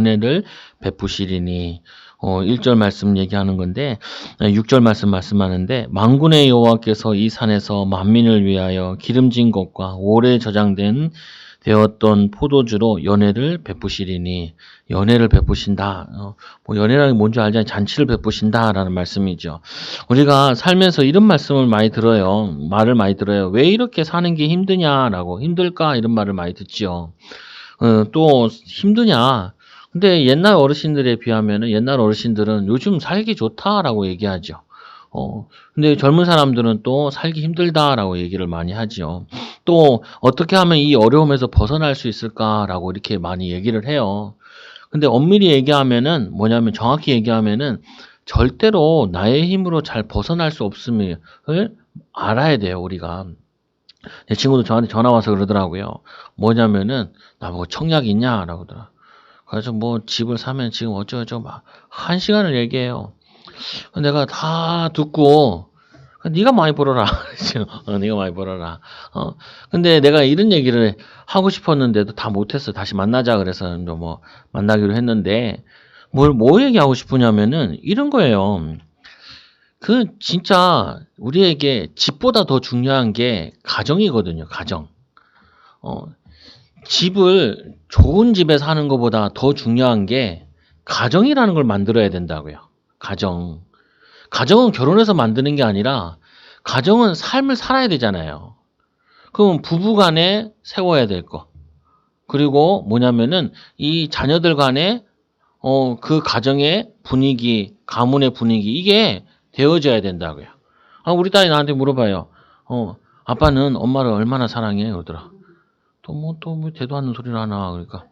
은혜를 베푸시리니. 1절 말씀 얘기하는 건데 6절 말씀하는데 만군의 여호와께서 이 산에서 만민을 위하여 기름진 것과 오래 저장된 되었던 포도주로 연회를 베푸시리니. 연회를 베푸신다. 뭐 연회라는 게 뭔지 알잖아요. 잔치를 베푸신다라는 말씀이죠. 우리가 살면서 이런 말씀을 많이 들어요. 말을 많이 들어요. 왜 이렇게 사는 게 힘드냐라고. 힘들까? 이런 말을 많이 듣지요. 또 힘드냐? 근데 옛날 어르신들에 비하면은 옛날 어르신들은 요즘 살기 좋다라고 얘기하죠. 근데 젊은 사람들은 또 살기 힘들다라고 얘기를 많이 하죠. 또 어떻게 하면 이 어려움에서 벗어날 수 있을까라고 이렇게 많이 얘기를 해요. 근데 엄밀히 얘기하면은 뭐냐면 정확히 얘기하면은 절대로 나의 힘으로 잘 벗어날 수 없음을 알아야 돼요, 우리가. 제 친구도 저한테 전화 와서 그러더라고요. 뭐냐면은 나보고 청약 있냐라고 하더라. 그래서 뭐 집을 사면 지금 어쩌고저쩌고 막 1시간을 얘기해요. 내가 다 듣고 네가 많이 벌어라. 네가 많이 벌어라. 근데 내가 이런 얘기를 하고 싶었는데도 다 못했어. 다시 만나자 그래서 뭐 만나기로 했는데 뭐 얘기하고 싶으냐면은 이런 거예요. 진짜 우리에게 집보다 더 중요한 게 가정이거든요. 가정. 집을 좋은 집에 사는 것보다 더 중요한 게 가정이라는 걸 만들어야 된다고요. 가정. 가정은 결혼해서 만드는 게 아니라 가정은 삶을 살아야 되잖아요. 그럼 부부 간에 세워야 될 거. 그리고 뭐냐면은 이 자녀들 간에 그 가정의 분위기, 가문의 분위기 이게 되어져야 된다고요. 우리 딸이 나한테 물어봐요. 아빠는 엄마를 얼마나 사랑해? 그러더라. 또 뭐 대도 않는 소리를 하나. 그러니까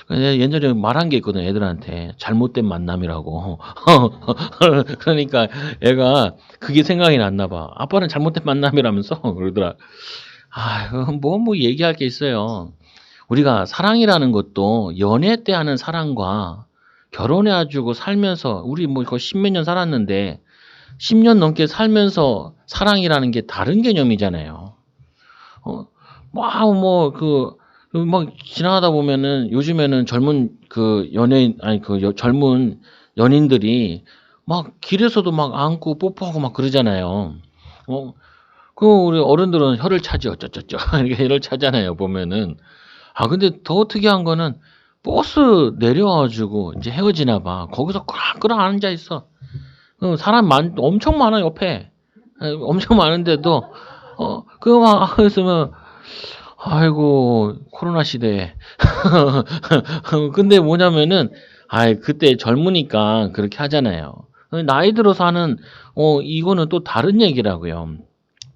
옛날에 말한 게 있거든 애들한테. 잘못된 만남이라고. 그러니까 애가 그게 생각이 났나 봐. 아빠는 잘못된 만남이라면서 그러더라. 뭐 얘기할 게 있어요. 우리가 사랑이라는 것도 연애 때 하는 사랑과 결혼해가지고 살면서 우리 뭐 거의 10몇 년 살았는데 10년 넘게 살면서 사랑이라는 게 다른 개념이잖아요. 막 지나가다 보면은 요즘에는 젊은 젊은 연인들이 막 길에서도 막 안고 뽀뽀하고 막 그러잖아요. 우리 어른들은 혀를 차죠. 쩌쩌쩌. 이렇게 혀를 차잖아요. 보면은. 근데 더 특이한 거는 버스 내려와가지고 이제 헤어지나 봐. 거기서 끌어앉아 있어. 사람 엄청 많아, 옆에. 엄청 많은데도, 그거 막 했으면, 아이고, 코로나 시대에. 근데 뭐냐면은, 그때 젊으니까 그렇게 하잖아요. 나이 들어서 하는, 이거는 또 다른 얘기라고요.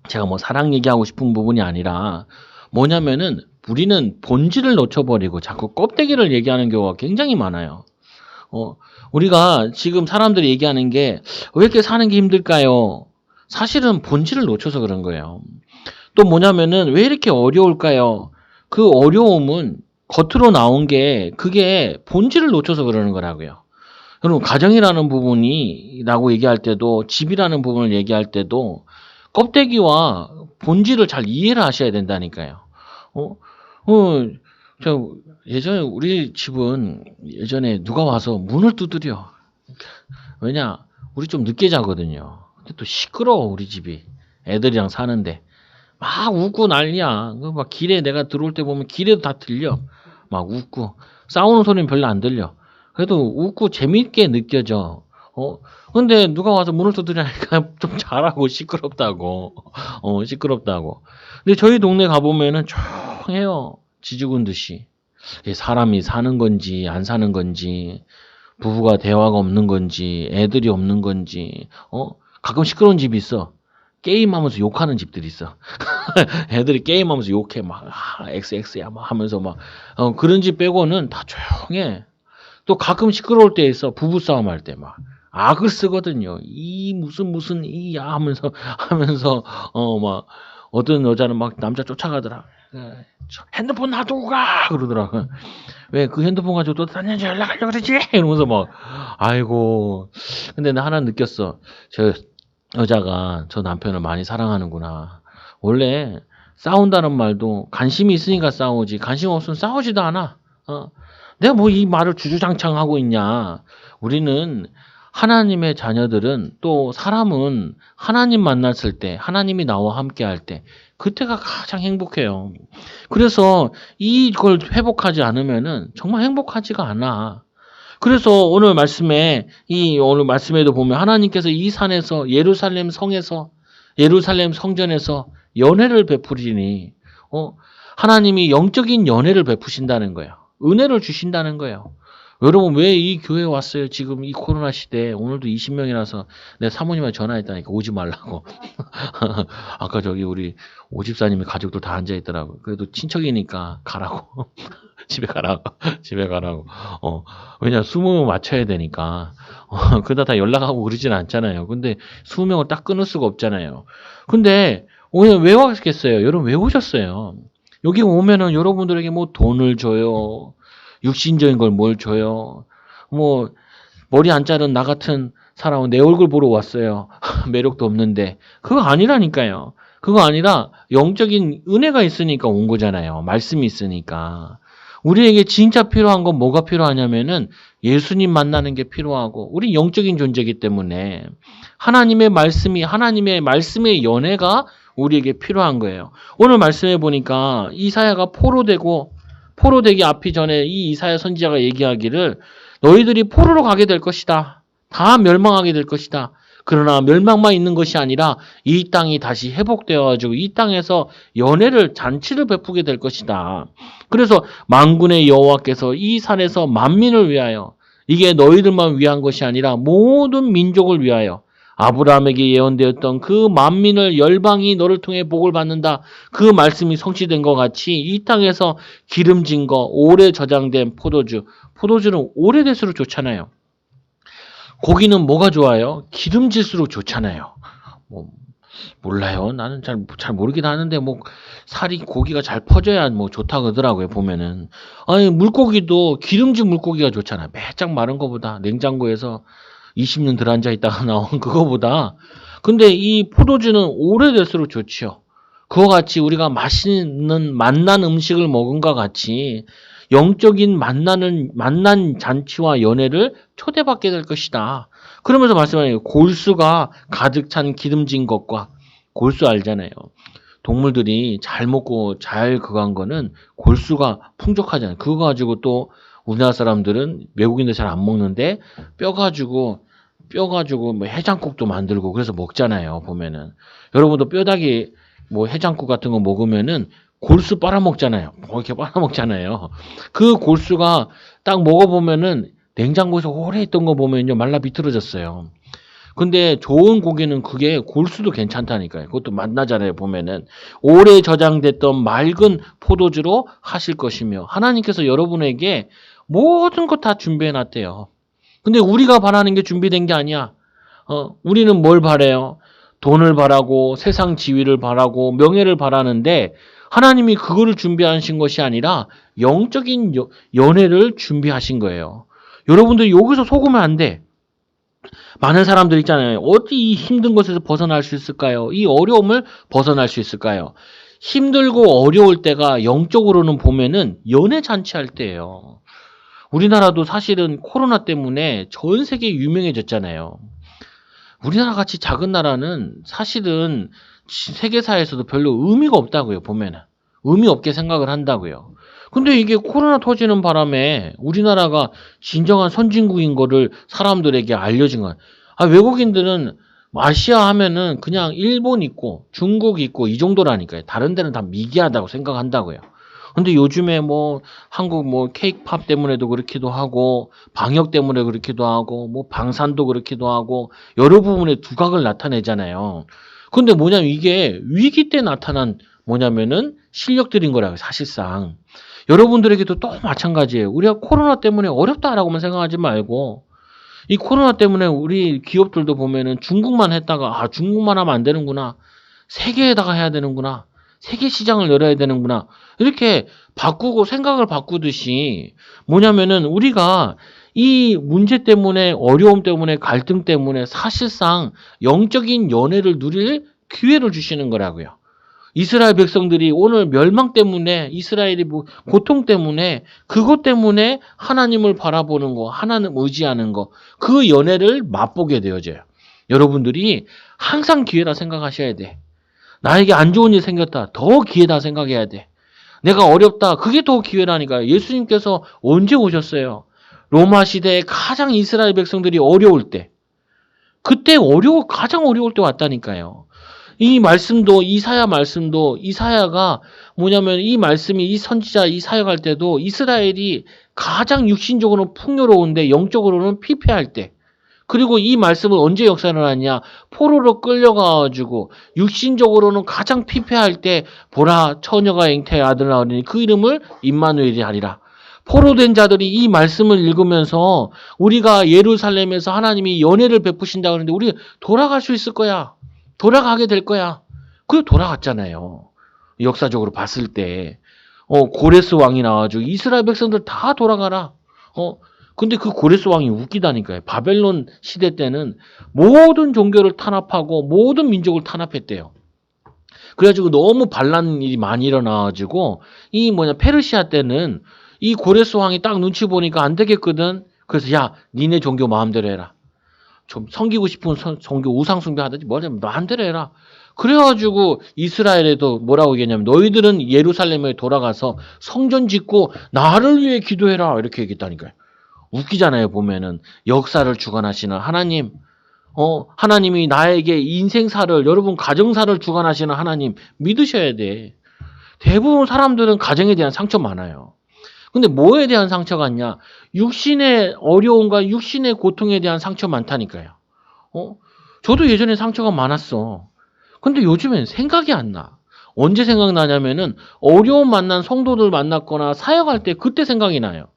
제가 뭐 사랑 얘기하고 싶은 부분이 아니라, 뭐냐면은, 우리는 본질을 놓쳐버리고 자꾸 껍데기를 얘기하는 경우가 굉장히 많아요. 우리가 지금 사람들이 얘기하는 게, 왜 이렇게 사는 게 힘들까요? 사실은 본질을 놓쳐서 그런 거예요. 또 뭐냐면은 왜 이렇게 어려울까요? 그 어려움은 겉으로 나온 게 그게 본질을 놓쳐서 그러는 거라고요. 여러분 가정이라는 부분이라고 얘기할 때도 집이라는 부분을 얘기할 때도 껍데기와 본질을 잘 이해를 하셔야 된다니까요. 어, 저 예전에 우리 집은 예전에 누가 와서 문을 두드려. 왜냐? 우리 좀 늦게 자거든요. 근데 또 시끄러워 우리 집이. 애들이랑 사는데. 막 웃고 난리야. 막 길에 내가 들어올 때 보면 길에도 다 들려. 막 웃고. 싸우는 소리는 별로 안 들려. 그래도 웃고 재밌게 느껴져. 근데 누가 와서 문을 두드리니까 좀 잘하고 시끄럽다고. 시끄럽다고. 근데 저희 동네 가보면은 조용해요. 쥐 죽은 듯이. 사람이 사는 건지 안 사는 건지 부부가 대화가 없는 건지 애들이 없는 건지 가끔 시끄러운 집이 있어. 게임하면서 욕하는 집들이 있어. 애들이 게임하면서 욕해 막 XX야 막 하면서 막 그런 집 빼고는 다 조용해. 또 가끔 시끄러울 때 있어. 부부 싸움 할 때 막 악을 쓰거든요. 이 무슨 이야 하면서 막 어떤 여자는 막 남자 쫓아가더라. 핸드폰 놔두고 가 그러더라. 왜 그 핸드폰 가지고 또 다른 여자 연락하려고 그러지? 이러면서 막 아이고. 근데 나 하나 느꼈어. 저 여자가 저 남편을 많이 사랑하는구나. 원래 싸운다는 말도 관심이 있으니까 싸우지 관심 없으면 싸우지도 않아. 내가 뭐 이 말을 주주장창 하고 있냐. 우리는 하나님의 자녀들은 또 사람은 하나님 만났을 때, 하나님이 나와 함께 할 때, 그때가 가장 행복해요. 그래서 이걸 회복하지 않으면은 정말 행복하지가 않아. 그래서 오늘 말씀에도 보면 하나님께서 이 산에서 예루살렘 성에서 예루살렘 성전에서 연회를 베푸리니 하나님이 영적인 연회를 베푸신다는 거예요. 은혜를 주신다는 거예요. 여러분 왜 이 교회에 왔어요? 지금 이 코로나 시대에 오늘도 20명이라서 내 사모님한테 전화했다니까 오지 말라고. 아까 저기 우리 오집사님이 가족들 다 앉아있더라고. 그래도 친척이니까 가라고. 집에 가라고. 집에 가라고. 왜냐 20명 맞춰야 되니까. 그러다 다 연락하고 그러진 않잖아요. 근데 20명을 딱 끊을 수가 없잖아요. 근데 오늘 왜 왔겠어요? 여러분 왜 오셨어요? 여기 오면은 여러분들에게 뭐 돈을 줘요. 육신적인 걸 뭘 줘요. 뭐 머리 안 자른 나 같은 사람은 내 얼굴 보러 왔어요. 매력도 없는데. 그거 아니라니까요. 그거 아니라 영적인 은혜가 있으니까 온 거잖아요. 말씀이 있으니까. 우리에게 진짜 필요한 건 뭐가 필요하냐면은 예수님 만나는 게 필요하고 우리 영적인 존재이기 때문에 하나님의 말씀의 연애가 우리에게 필요한 거예요. 오늘 말씀해 보니까 이사야가 포로되기 앞이 전에 이 이사야 선지자가 얘기하기를 너희들이 포로로 가게 될 것이다. 다 멸망하게 될 것이다. 그러나 멸망만 있는 것이 아니라 이 땅이 다시 회복되어가지고 이 땅에서 잔치를 베푸게 될 것이다. 그래서 만군의 여호와께서 이 산에서 만민을 위하여 이게 너희들만 위한 것이 아니라 모든 민족을 위하여 아브라함에게 예언되었던 그 만민을 열방이 너를 통해 복을 받는다. 그 말씀이 성취된 것 같이 이 땅에서 기름진 거 오래 저장된 포도주는 오래될수록 좋잖아요. 고기는 뭐가 좋아요? 기름질수록 좋잖아요. 몰라요. 나는 잘 모르긴 하는데 고기가 잘 퍼져야 좋다 그러더라고요. 보면은 아니 물고기도 기름진 물고기가 좋잖아요. 매짝 마른 거보다 냉장고에서 20년 들어앉아 있다가 나온 그거보다. 근데 이 포도주는 오래될수록 좋지요. 그와 같이 우리가 맛난 음식을 먹은 것 같이 영적인 만난 잔치와 연회를 초대받게 될 것이다. 그러면서 말씀하네요. 골수가 가득 찬 기름진 것과 골수 알잖아요. 동물들이 잘 먹고 잘 그거 한 거는 골수가 풍족하잖아요. 그거 가지고 또 우리나라 사람들은 외국인들 잘 안 먹는데 뼈 가지고 해장국도 만들고 그래서 먹잖아요. 보면은 여러분도 뼈다귀 해장국 같은 거 먹으면은 골수 빨아먹잖아요. 이렇게 빨아먹잖아요. 그 골수가 딱 먹어보면은 냉장고에서 오래 있던 거 보면요 말라 비틀어졌어요. 근데 좋은 고기는 그게 골수도 괜찮다니까요. 그것도 맛나잖아요. 보면은 오래 저장됐던 맑은 포도주로 하실 것이며 하나님께서 여러분에게 모든 것 다 준비해 놨대요. 근데 우리가 바라는 게 준비된 게 아니야. 우리는 뭘 바래요? 돈을 바라고 세상 지위를 바라고 명예를 바라는데 하나님이 그거를 준비하신 것이 아니라 영적인 연애를 준비하신 거예요. 여러분들 여기서 속으면 안 돼. 많은 사람들 있잖아요. 어디 이 힘든 것에서 벗어날 수 있을까요? 이 어려움을 벗어날 수 있을까요? 힘들고 어려울 때가 영적으로는 보면은 연애 잔치할 때예요. 우리나라도 사실은 코로나 때문에 전 세계에 유명해졌잖아요. 우리나라 같이 작은 나라는 사실은 세계사에서도 별로 의미가 없다고요. 보면은 의미 없게 생각을 한다고요. 근데 이게 코로나 터지는 바람에 우리나라가 진정한 선진국인 거를 사람들에게 알려진 거예요. 외국인들은 아시아 하면은 그냥 일본 있고 중국 있고 이 정도라니까요. 다른 데는 다 미개하다고 생각한다고요. 근데 요즘에 한국 케이팝 때문에도 그렇기도 하고 방역 때문에 그렇기도 하고 방산도 그렇기도 하고 여러 부분에 두각을 나타내잖아요. 근데 이게 위기 때 나타난 실력들인 거라고요. 사실상. 여러분들에게도 또 마찬가지예요. 우리가 코로나 때문에 어렵다라고만 생각하지 말고 이 코로나 때문에 우리 기업들도 보면은 중국만 했다가 중국만 하면 안 되는구나. 세계에다가 해야 되는구나. 세계 시장을 열어야 되는구나. 이렇게 생각을 바꾸듯이 우리가 이 문제 때문에 어려움 때문에 갈등 때문에 사실상 영적인 연애를 누릴 기회를 주시는 거라고요. 이스라엘 백성들이 오늘 멸망 때문에 이스라엘이 고통 때문에 그것 때문에 하나님을 바라보는 거, 하나님 의지하는 거, 그 연애를 맛보게 되어져요. 여러분들이 항상 기회라 생각하셔야 돼. 나에게 안 좋은 일 생겼다. 더 기회다 생각해야 돼. 내가 어렵다. 그게 더 기회라니까요. 예수님께서 언제 오셨어요? 로마 시대에 가장 이스라엘 백성들이 어려울 때. 그때 가장 어려울 때 왔다니까요. 이 말씀도, 이사야 말씀도, 이사야가 뭐냐면 이 말씀이 이 선지자 이 사역할 때도 이스라엘이 가장 육신적으로 풍요로운데 영적으로는 피폐할 때. 그리고 이 말씀은 언제 역사를 하냐? 포로로 끌려가가지고 육신적으로는 가장 피폐할 때 보라 처녀가 잉태의 아들을 낳으니 그 이름을 임마누엘이 하리라. 포로된 자들이 이 말씀을 읽으면서 우리가 예루살렘에서 하나님이 연혜를 베푸신다 그러는데 우리 돌아갈 수 있을 거야. 돌아가게 될 거야. 그래 돌아갔잖아요. 역사적으로 봤을 때 고레스 왕이 나와가지고 이스라엘 백성들 다 돌아가라. 근데 그 고레스 왕이 웃기다니까요. 바벨론 시대 때는 모든 종교를 탄압하고 모든 민족을 탄압했대요. 그래가지고 너무 반란 일이 많이 일어나가지고 페르시아 때는 이 고레스 왕이 딱 눈치 보니까 안 되겠거든. 그래서 야 니네 종교 마음대로 해라. 좀 섬기고 싶은 종교 우상 숭배하든지 뭐냐면 마음대로 해라. 그래가지고 이스라엘에도 뭐라고 얘기했냐면 너희들은 예루살렘에 돌아가서 성전 짓고 나를 위해 기도해라 이렇게 얘기했다니까요. 웃기잖아요. 보면은 역사를 주관하시는 하나님, 하나님이 나에게 인생사를 여러분 가정사를 주관하시는 하나님 믿으셔야 돼. 대부분 사람들은 가정에 대한 상처 많아요. 근데 뭐에 대한 상처가 있냐? 육신의 어려움과 육신의 고통에 대한 상처 많다니까요. 저도 예전에 상처가 많았어. 근데 요즘엔 생각이 안 나. 언제 생각나냐면은 어려움 만난 성도들 만났거나 사역할 때 그때 생각이 나요.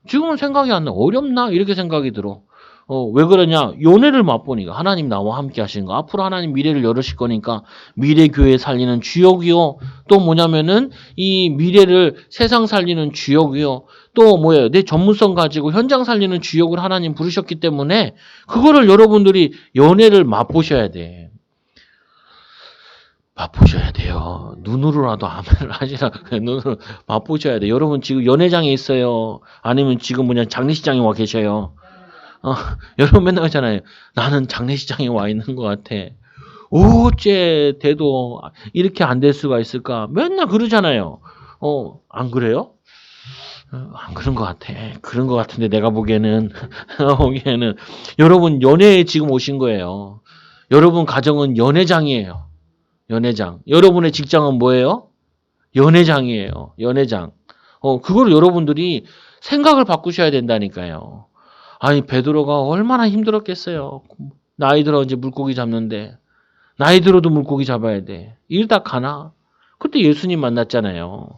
지금은 생각이 안 나. 어렵나? 이렇게 생각이 들어. 왜 그러냐? 연애를 맛보니까 하나님 나와 함께 하시는 거. 앞으로 하나님 미래를 열으실 거니까 미래 교회 살리는 주역이요. 또 뭐냐면은 이 미래를 세상 살리는 주역이요. 또 뭐예요? 내 전문성 가지고 현장 살리는 주역을 하나님 부르셨기 때문에 그거를 여러분들이 연애를 맛보셔야 돼. 맛보셔야 돼요. 눈으로라도 아멘을 하시라. 눈으로 맛보셔야 돼. 여러분 지금 연회장에 있어요. 아니면 지금 장례식장에 와 계셔요. 여러분 맨날 하잖아요. 나는 장례식장에 와 있는 것 같아. 어째 돼도 이렇게 안 될 수가 있을까? 맨날 그러잖아요. 안 그래요? 안 그런 것 같아. 그런 것 같은데 내가 보기에는 여러분 연회에 지금 오신 거예요. 여러분 가정은 연회장이에요. 연회장. 여러분의 직장은 뭐예요? 연회장이에요. 연회장. 그걸 여러분들이 생각을 바꾸셔야 된다니까요. 아니 베드로가 얼마나 힘들었겠어요. 나이 들어 이제 물고기 잡는데 나이 들어도 물고기 잡아야 돼. 이러다 가나? 그때 예수님 만났잖아요.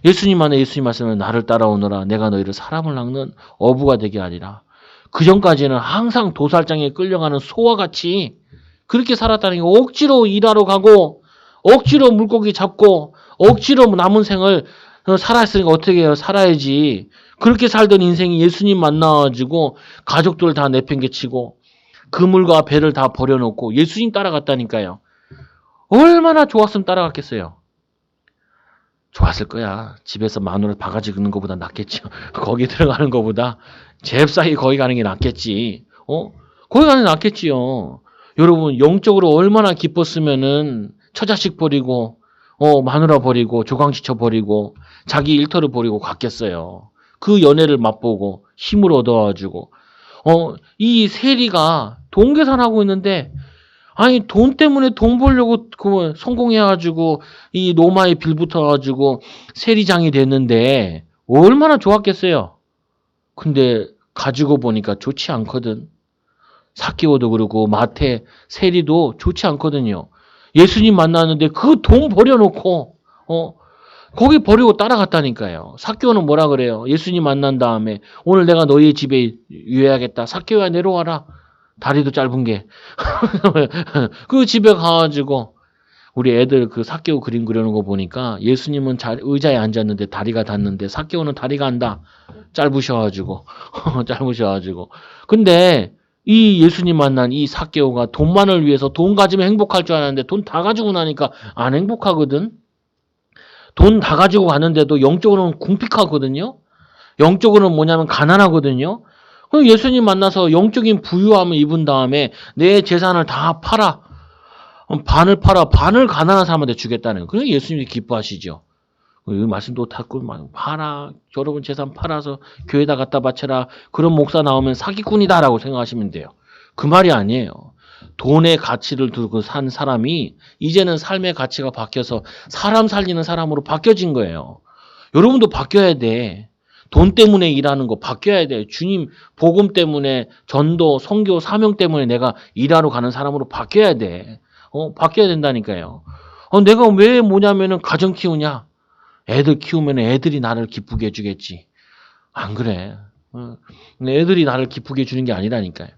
예수님 말씀은 나를 따라오너라. 내가 너희를 사람을 낚는 어부가 되게 하리라. 그 전까지는 항상 도살장에 끌려가는 소와 같이 그렇게 살았다는 게 억지로 일하러 가고 억지로 물고기 잡고 억지로 남은 생을 살았으니까 어떻게 해요? 살아야지. 그렇게 살던 인생이 예수님 만나가지고 가족들 다 내팽개치고 그물과 배를 다 버려놓고 예수님 따라갔다니까요. 얼마나 좋았으면 따라갔겠어요. 좋았을 거야. 집에서 마누라 바가지 긁는 것보다 낫겠죠. 거기 들어가는 것보다 잽싸게 거기 가는 게 낫겠지. 거기 가는 게 낫겠지요. 여러분 영적으로 얼마나 기뻤으면은 처자식 버리고 마누라 버리고 조강지처 버리고 자기 일터를 버리고 갔겠어요. 그 연애를 맛보고 힘을 얻어가지고 이 세리가 돈 계산하고 있는데 아니 돈 때문에 돈 벌려고 성공해가지고 이 로마에 빌붙어가지고 세리장이 됐는데 얼마나 좋았겠어요. 근데 가지고 보니까 좋지 않거든. 삭개오도 그러고 마태 세리도 좋지 않거든요. 예수님 만났는데 그 돈 버려놓고 거기 버리고 따라갔다니까요. 삭개오는 뭐라 그래요? 예수님 만난 다음에 오늘 내가 너희 집에 유해하겠다. 삭개오야 내려와라. 다리도 짧은 게. 그 집에 가가지고 우리 애들 그 삭개오 그림 그려놓은 거 보니까 예수님은 의자에 앉았는데 다리가 닿는데 삭개오는 다리가 안 닿아. 짧으셔가지고. 근데 이 예수님 만난 이 삭개오가 돈만을 위해서 돈 가지면 행복할 줄 알았는데 돈 다 가지고 나니까 안 행복하거든. 돈 다 가지고 가는데도 영적으로는 궁핍하거든요. 영적으로는 뭐냐면 가난하거든요. 그럼 예수님 만나서 영적인 부유함을 입은 다음에 내 재산을 다 팔아. 반을 팔아. 반을 가난한 사람한테 주겠다는. 그래 예수님이 기뻐하시죠. 이 말씀도 닫고 팔아. 여러분 재산 팔아서 교회에다 갖다 바쳐라. 그런 목사 나오면 사기꾼이다라고 생각하시면 돼요. 그 말이 아니에요. 돈의 가치를 두고 산 사람이 이제는 삶의 가치가 바뀌어서 사람 살리는 사람으로 바뀌어진 거예요. 여러분도 바뀌어야 돼. 돈 때문에 일하는 거 바뀌어야 돼. 주님 복음 때문에 전도, 선교, 사명 때문에 내가 일하러 가는 사람으로 바뀌어야 돼. 바뀌어야 된다니까요. 내가 왜 뭐냐면은 가정 키우냐? 애들 키우면 애들이 나를 기쁘게 해주겠지. 안 그래. 애들이 나를 기쁘게 해주는 게 아니라니까요.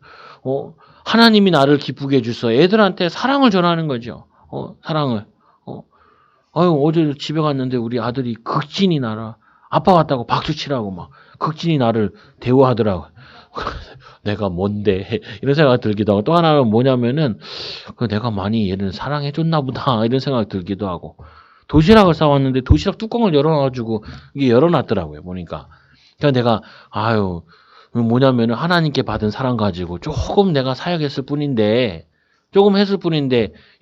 하나님이 나를 기쁘게 해줘서 애들한테 사랑을 전하는 거죠. 사랑을. 어제 집에 갔는데 우리 아들이 극진히 나라. 아빠 왔다고 박수 치라고 막 극진히 나를 대우하더라고. 내가 뭔데 이런 생각 들기도 하고 또 하나는 뭐냐면은 내가 많이 얘를 사랑해줬나 보다 이런 생각 들기도 하고 도시락을 싸왔는데 도시락 뚜껑을 열어놔가지고 이게 열어놨더라고요 보니까. 그러니까 내가 뭐냐면은 하나님께 받은 사랑 가지고 조금 내가 사역했을 뿐인데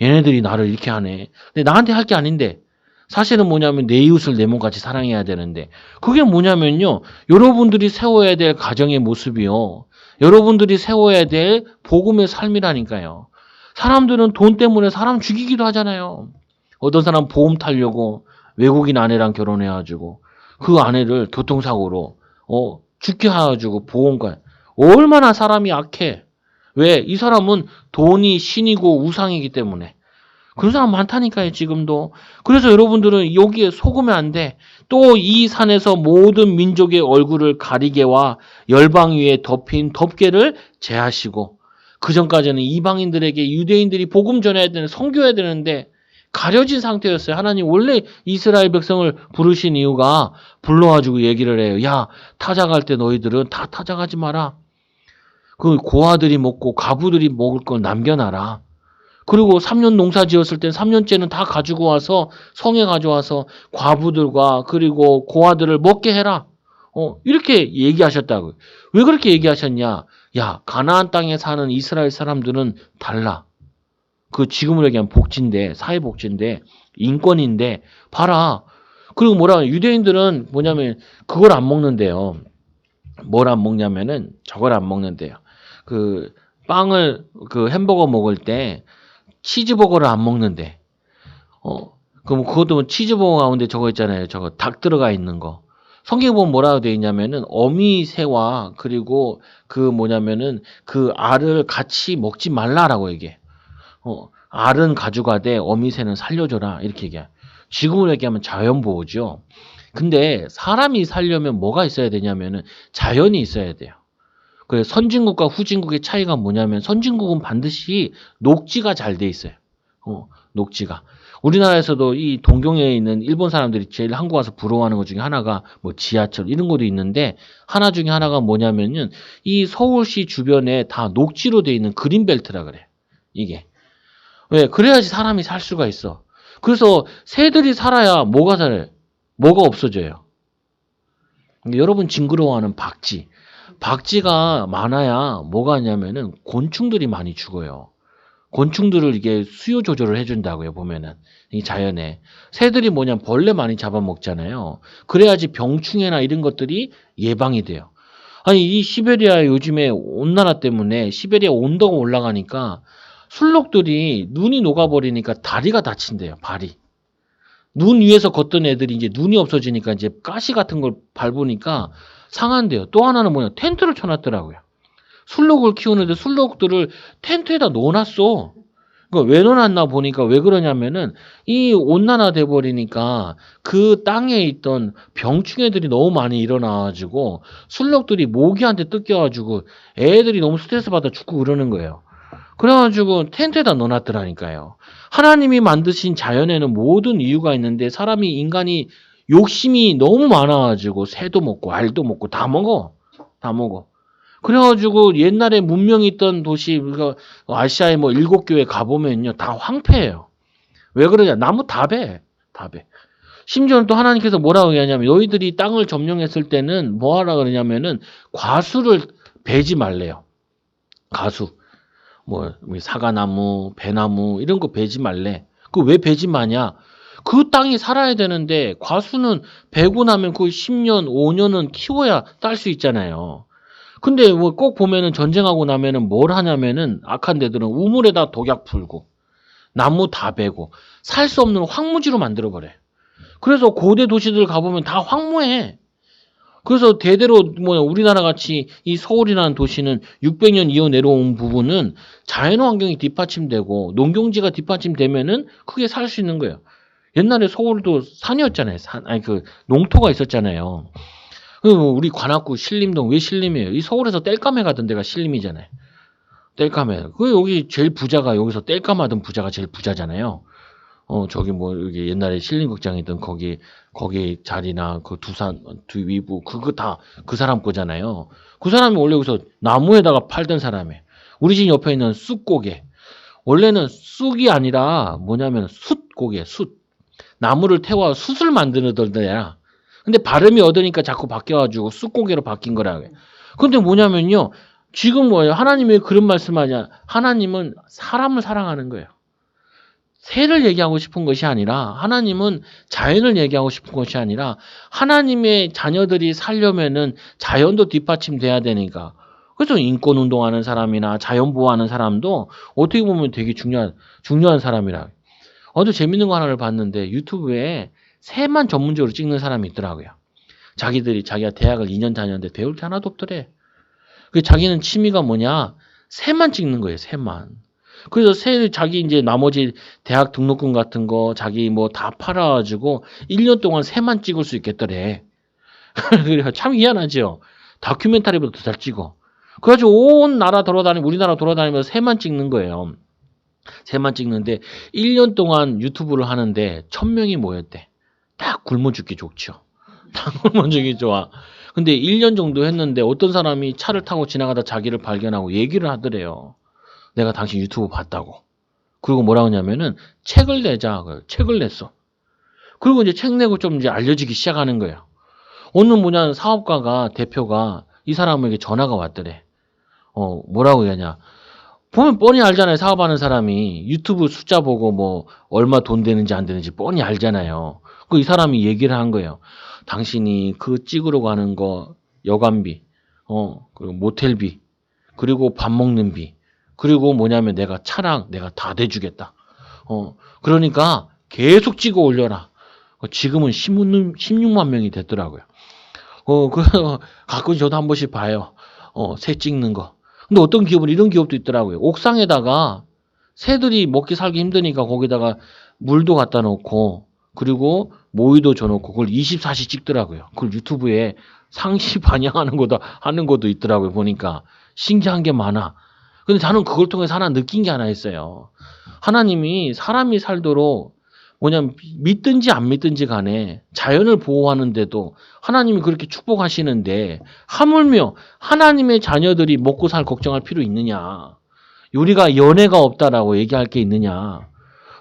얘네들이 나를 이렇게 하네. 근데 나한테 할 게 아닌데 사실은 뭐냐면 내 이웃을 내 몸같이 사랑해야 되는데 그게 뭐냐면요. 여러분들이 세워야 될 가정의 모습이요. 여러분들이 세워야 될 복음의 삶이라니까요. 사람들은 돈 때문에 사람 죽이기도 하잖아요. 어떤 사람 보험 타려고 외국인 아내랑 결혼해가지고 그 아내를 교통사고로 죽게 해가지고 보험가 얼마나 사람이 악해. 왜? 이 사람은 돈이 신이고 우상이기 때문에. 그런 사람 많다니까요, 지금도. 그래서 여러분들은 여기에 속으면 안 돼. 또 이 산에서 모든 민족의 얼굴을 가리개와 열방 위에 덮인 덮개를 제하시고 그 전까지는 이방인들에게 유대인들이 복음 전해야 되는 선교해야 되는데 가려진 상태였어요. 하나님 원래 이스라엘 백성을 부르신 이유가 불러가지고 얘기를 해요. 야, 타작할 때 너희들은 다 타작하지 마라. 그 고아들이 먹고 가부들이 먹을 걸 남겨놔라. 그리고 3년 농사 지었을 땐 3년째는 다 가지고 와서 성에 가져와서 과부들과 그리고 고아들을 먹게 해라. 이렇게 얘기하셨다고요. 왜 그렇게 얘기하셨냐? 야, 가나안 땅에 사는 이스라엘 사람들은 달라. 그 지금으로 얘기하면 복지인데, 사회복지인데, 인권인데, 봐라. 그리고 유대인들은 뭐냐면 그걸 안 먹는데요. 뭘 안 먹냐면은 저걸 안 먹는데요. 그 햄버거 먹을 때 치즈버거를 안 먹는데. 그럼 그것도 치즈버거 가운데 저거 있잖아요. 저거 닭 들어가 있는 거. 성경에 보면 뭐라고 되어 있냐면은 어미새와 그리고 그 알을 같이 먹지 말라라고 얘기해. 알은 가져가되 어미새는 살려줘라 이렇게 얘기해. 지금으로 얘기하면 자연보호죠. 근데 사람이 살려면 뭐가 있어야 되냐면은 자연이 있어야 돼요. 그래서 선진국과 후진국의 차이가 뭐냐면 선진국은 반드시 녹지가 잘 돼 있어요. 녹지가. 우리나라에서도 이 동경에 있는 일본 사람들이 제일 한국 와서 부러워하는 것 중에 하나가 지하철 이런 것도 있는데 하나 중에 하나가 뭐냐면은 이 서울시 주변에 다 녹지로 돼 있는 그린벨트라 그래. 이게. 왜? 그래야지 사람이 살 수가 있어. 그래서 새들이 살아야 뭐가 살아요? 뭐가 없어져요? 여러분 징그러워하는 박쥐. 박쥐가 많아야 뭐가 하냐면은 곤충들이 많이 죽어요. 곤충들을 이게 수요 조절을 해준다고요, 보면은. 이 자연에. 새들이 벌레 많이 잡아먹잖아요. 그래야지 병충해나 이런 것들이 예방이 돼요. 아니, 이 시베리아 요즘에 온난화 때문에 시베리아 온도가 올라가니까 술록들이 눈이 녹아버리니까 다리가 다친대요, 발이. 눈 위에서 걷던 애들이 이제 눈이 없어지니까 이제 가시 같은 걸 밟으니까 상한대요. 또 하나는 텐트를 쳐놨더라고요. 술록을 키우는데 술록들을 텐트에다 넣어놨어. 그러니까 왜 넣어놨나 보니까 왜 그러냐면은 이 온난화 돼버리니까 그 땅에 있던 병충해들이 너무 많이 일어나가지고 술록들이 모기한테 뜯겨가지고 애들이 너무 스트레스 받아 죽고 그러는 거예요. 그래가지고 텐트에다 넣어놨더라니까요. 하나님이 만드신 자연에는 모든 이유가 있는데 인간이 욕심이 너무 많아가지고 새도 먹고 알도 먹고 다 먹어. 다 먹어. 그래가지고 옛날에 문명이 있던 도시, 그러니까 아시아의 뭐 7교회 가보면요. 다 황폐해요. 왜 그러냐? 나무 다 배. 다 배. 심지어는 또 하나님께서 뭐라고 얘기하냐면 너희들이 땅을 점령했을 때는 뭐 하라 그러냐면은 과수를 베지 말래요. 가수. 뭐 사과나무, 배나무 이런 거 베지 말래. 그 왜 베지 마냐? 그 땅이 살아야 되는데 과수는 베고 나면 거의 10년, 5년은 키워야 딸 수 있잖아요. 근데 뭐 꼭 보면은 전쟁하고 나면은 뭘 하냐면은 악한 데들은 우물에다 독약 풀고 나무 다 베고 살 수 없는 황무지로 만들어 버려. 그래서 고대 도시들 가보면 다 황무해. 그래서 대대로 뭐 우리나라 같이 이 서울이라는 도시는 600년 이어 내려온 부분은 자연 환경이 뒷받침되고 농경지가 뒷받침되면은 크게 살 수 있는 거예요. 옛날에 서울도 산이었잖아요. 아니 그 농토가 있었잖아요. 우리 관악구 신림동 왜 신림이에요? 이 서울에서 땔감에 가던 데가 신림이잖아요. 땔감에. 그 여기 제일 부자가 여기서 땔감 하던 부자가 제일 부자잖아요. 저기 뭐 여기 옛날에 신림극장이던 거기 자리나 그 두산 위부 그거 다 그 사람 거잖아요. 그 사람이 원래 여기서 나무에다가 팔던 사람이에요. 우리 집 옆에 있는 쑥고개. 원래는 쑥이 아니라 뭐냐면 숯고개, 숯. 나무를 태워 숯을 만드는 데야. 근데 발음이 얻으니까 자꾸 바뀌어가지고 쑥고개로 바뀐 거라. 근데 뭐냐면요. 지금 뭐예요? 하나님이 그런 말씀하냐? 하나님은 사람을 사랑하는 거예요. 새를 얘기하고 싶은 것이 아니라 하나님은 자연을 얘기하고 싶은 것이 아니라 하나님의 자녀들이 살려면은 자연도 뒷받침돼야 되니까. 그래서 인권 운동하는 사람이나 자연 보호하는 사람도 어떻게 보면 되게 중요한 사람이라. 어제 재밌는 거 하나를 봤는데 유튜브에 새만 전문적으로 찍는 사람이 있더라고요. 자기가 대학을 2년 다녔는데 배울 게 하나도 없더래. 그 자기는 취미가 뭐냐? 새만 찍는 거예요, 새만. 그래서 자기 이제 나머지 대학 등록금 같은 거 자기 뭐 다 팔아가지고 1년 동안 새만 찍을 수 있겠더래. 그래 참 희한하죠. 다큐멘터리보다 더 잘 찍어. 그래가지고 온 나라 우리나라 돌아다니면서 새만 찍는 거예요. 새만 찍는데 1년 동안 유튜브를 하는데 1000명이 모였대. 딱 굶어 죽기 좋죠. 딱 굶어 죽기 좋아. 근데 1년 정도 했는데 어떤 사람이 차를 타고 지나가다 자기를 발견하고 얘기를 하더래요. 내가 당신 유튜브 봤다고. 그리고 뭐라고 하냐면은 책을 내자. 책을 냈어. 그리고 이제 책 내고 좀 이제 알려지기 시작하는 거예요. 어느 사업가가 대표가 이 사람에게 전화가 왔더래. 뭐라고 얘기하냐. 보면 뻔히 알잖아요. 사업하는 사람이 유튜브 숫자 보고 뭐 얼마 돈 되는지 안 되는지 뻔히 알잖아요. 이 사람이 얘기를 한 거예요. 당신이 그 찍으러 가는 거 여관비, 그리고 모텔비, 그리고 밥 먹는 비, 그리고 뭐냐면 내가 차랑 내가 다 대주겠다. 그러니까 계속 찍어 올려라. 지금은 16만 명이 됐더라고요. 그래서 가끔 저도 한 번씩 봐요. 새 찍는 거. 근데 어떤 기업은 이런 기업도 있더라고요. 옥상에다가 새들이 먹기 살기 힘드니까 거기다가 물도 갖다 놓고 그리고 모이도 줘놓고 그걸 24시 찍더라고요. 그걸 유튜브에 상시 반영하는 것도 있더라고요. 보니까 신기한 게 많아. 근데 저는 그걸 통해서 하나 느낀 게 하나 있어요. 하나님이 사람이 살도록 믿든지 안 믿든지 간에 자연을 보호하는데도 하나님이 그렇게 축복하시는데 하물며 하나님의 자녀들이 먹고 살 걱정할 필요 있느냐. 우리가 연애가 없다라고 얘기할 게 있느냐.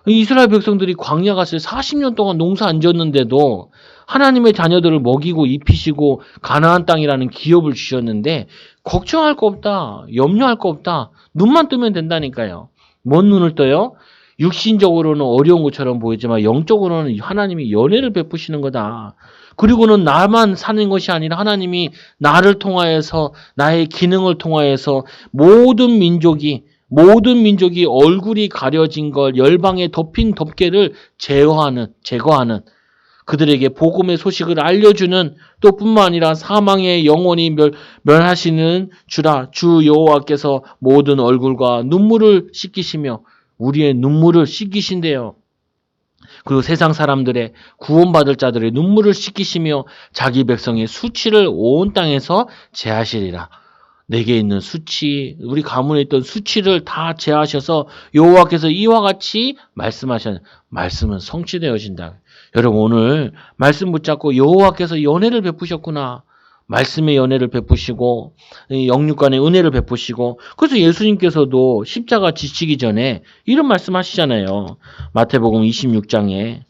이스라엘 백성들이 광야 갔을 때 40년 동안 농사 안 지었는데도 하나님의 자녀들을 먹이고 입히시고 가나안 땅이라는 기업을 주셨는데 걱정할 거 없다. 염려할 거 없다. 눈만 뜨면 된다니까요. 뭔 눈을 떠요? 육신적으로는 어려운 것처럼 보이지만 영적으로는 하나님이 연애를 베푸시는 거다. 그리고는 나만 사는 것이 아니라 하나님이 나를 통하여서 나의 기능을 통하여서 모든 민족이 얼굴이 가려진 걸 열방에 덮인 덮개를 제거하는 그들에게 복음의 소식을 알려주는 또 뿐만 아니라 사망의 영원히 멸하시는 주 여호와께서 모든 얼굴과 눈물을 씻기시며 우리의 눈물을 씻기신대요. 그리고 세상 사람들의 구원받을 자들의 눈물을 씻기시며 자기 백성의 수치를 온 땅에서 제하시리라. 내게 있는 수치, 우리 가문에 있던 수치를 다 제하셔서 여호와께서 이와 같이 말씀은 성취되어진다. 여러분 오늘 말씀 붙잡고 여호와께서 연애를 베푸셨구나. 말씀의 연회를 베푸시고 영육간의 은혜를 베푸시고 그래서 예수님께서도 십자가 지시기 전에 이런 말씀하시잖아요. 마태복음 26장에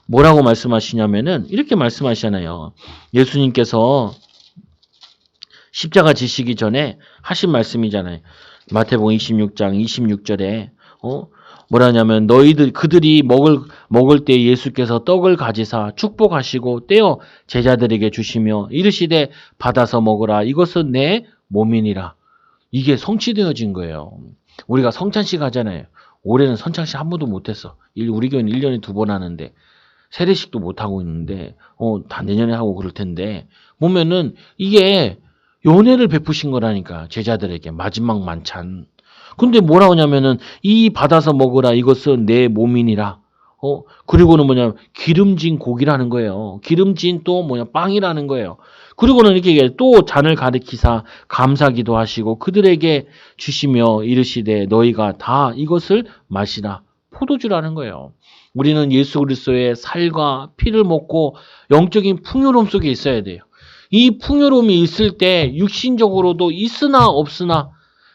뭐라고 말씀하시냐면은 이렇게 말씀하시잖아요. 예수님께서 십자가 지시기 전에 하신 말씀이잖아요. 마태복음 26장 26절에 뭐라냐면 그들이 먹을 때 예수께서 떡을 가지사 축복하시고 떼어 제자들에게 주시며 이르시되 받아서 먹으라 이것은 내 몸이니라. 이게 성취되어진 거예요. 우리가 성찬식 하잖아요. 올해는 성찬식 한 번도 못했어. 우리 교회는 1년에 2번 하는데 세례식도 못하고 있는데 다 내년에 하고 그럴 텐데 보면은 이게 연회를 베푸신 거라니까 제자들에게 마지막 만찬. 근데 뭐라고 하냐면은 이 받아서 먹으라 이것은 내 몸이니라. 그리고는 뭐냐 기름진 고기라는 거예요. 기름진 또 뭐냐 빵이라는 거예요. 그리고는 이렇게 또 잔을 가리키사 감사기도 하시고 그들에게 주시며 이르시되 너희가 다 이것을 마시라. 포도주라는 거예요. 우리는 예수 그리스도의 살과 피를 먹고 영적인 풍요로움 속에 있어야 돼요. 이 풍요로움이 있을 때 육신적으로도 있으나 없으나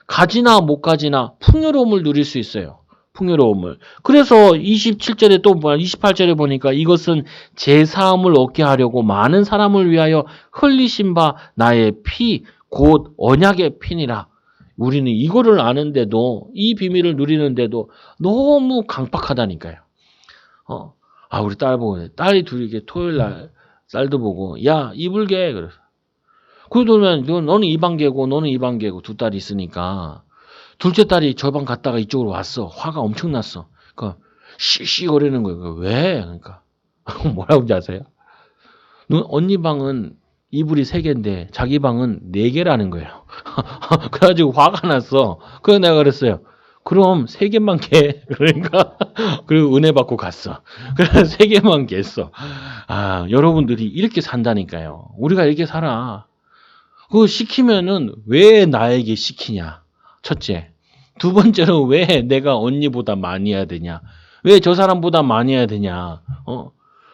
가지나 못 가지나 풍요로움을 누릴 수 있어요. 풍요로움을. 그래서 27절에 또 28절에 보니까 이것은 제 사함을 얻게 하려고 많은 사람을 위하여 흘리신 바 나의 피 곧 언약의 피니라. 우리는 이거를 아는데도 이 비밀을 누리는데도 너무 강박하다니까요. 우리 딸 보고 딸이 둘이 이렇게 토요일 날 딸도 보고 야 이불개 그래서 그러면 너는 이 방 개고 너는 이 방 개고 두 딸이 있으니까 둘째 딸이 저 방 갔다가 이쪽으로 왔어. 화가 엄청 났어. 그러니까 씨씨 거리는 거예요. 왜? 그러니까 뭐라고 아세요? 언니 방은 이불이 3개인데 자기 방은 4개라는 거예요. 그래가지고 화가 났어. 그래서 내가 그랬어요. 그럼 3개만 개. 그러니까 그리고 은혜 받고 갔어. 그래서 3개만 겠어. 여러분들이 이렇게 산다니까요. 우리가 이렇게 살아. 그거 시키면은 왜 나에게 시키냐? 첫째. 두 번째로 왜 내가 언니보다 많이 해야 되냐? 왜 저 사람보다 많이 해야 되냐?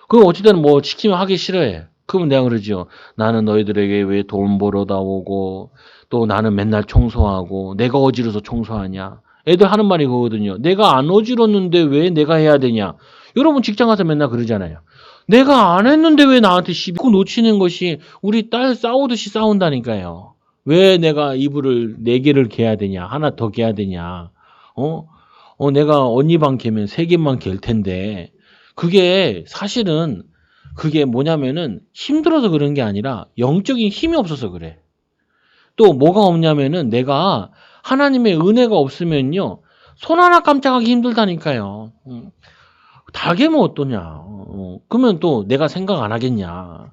그럼 어찌든 뭐 시키면 하기 싫어해. 그러면 내가 그러죠. 나는 너희들에게 왜 돈 벌어다 오고 또 나는 맨날 청소하고 내가 어지러서 청소하냐? 애들 하는 말이 그거거든요. 내가 안 어지렀는데 왜 내가 해야 되냐? 여러분 직장 가서 맨날 그러잖아요. 내가 안 했는데 왜 나한테 시비 놓치는 것이 우리 딸 싸우듯이 싸운다니까요. 왜 내가 이불을 4개를 개야 되냐? 하나 더 개야 되냐? 내가 언니 방 개면 3개만 갤 텐데 그게 사실은 그게 뭐냐면은 힘들어서 그런 게 아니라 영적인 힘이 없어서 그래. 또 뭐가 없냐면은 내가 하나님의 은혜가 없으면요. 손 하나 깜짝하기 힘들다니까요. 다 개면 어떠냐. 그러면 또 내가 생각 안 하겠냐.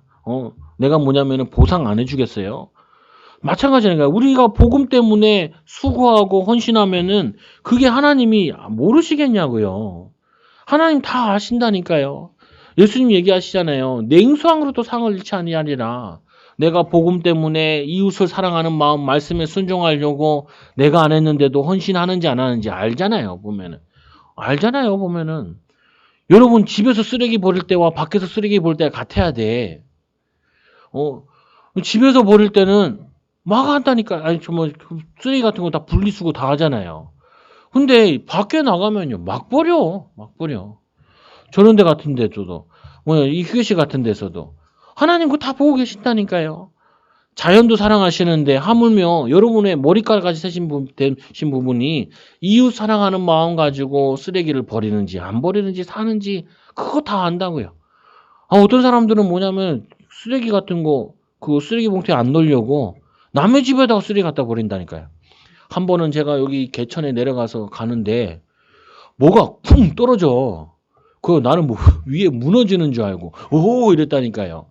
내가 뭐냐면은 보상 안 해주겠어요. 마찬가지니까 우리가 복음 때문에 수고하고 헌신하면은 그게 하나님이 모르시겠냐고요. 하나님 다 아신다니까요. 예수님 얘기하시잖아요. 냉수왕으로도 상을 잃지 아니하리라. 내가 복음 때문에 이웃을 사랑하는 마음 말씀에 순종하려고 내가 안 했는데도 헌신하는지 안 하는지 알잖아요. 보면은. 알잖아요. 보면은. 여러분 집에서 쓰레기 버릴 때와 밖에서 쓰레기 버릴 때가 같아야 돼. 집에서 버릴 때는 막 한다니까. 아니 쓰레기 같은 거 다 분리수거 다 하잖아요. 근데 밖에 나가면요. 막 버려. 저런 데 같은 데서도 이 휴게실 같은 데서도 하나님 그거 다 보고 계신다니까요. 자연도 사랑하시는데 하물며 여러분의 머리카락까지 되신 부분이 이웃 사랑하는 마음 가지고 쓰레기를 버리는지 안 버리는지 사는지 그거 다 안다고요. 어떤 사람들은 뭐냐면 쓰레기 같은 거 그 쓰레기 봉투에 안 넣으려고 남의 집에다가 쓰레기 갖다 버린다니까요. 한 번은 제가 여기 개천에 내려가서 가는데 뭐가 쿵 떨어져. 나는 뭐 위에 무너지는 줄 알고 오 이랬다니까요.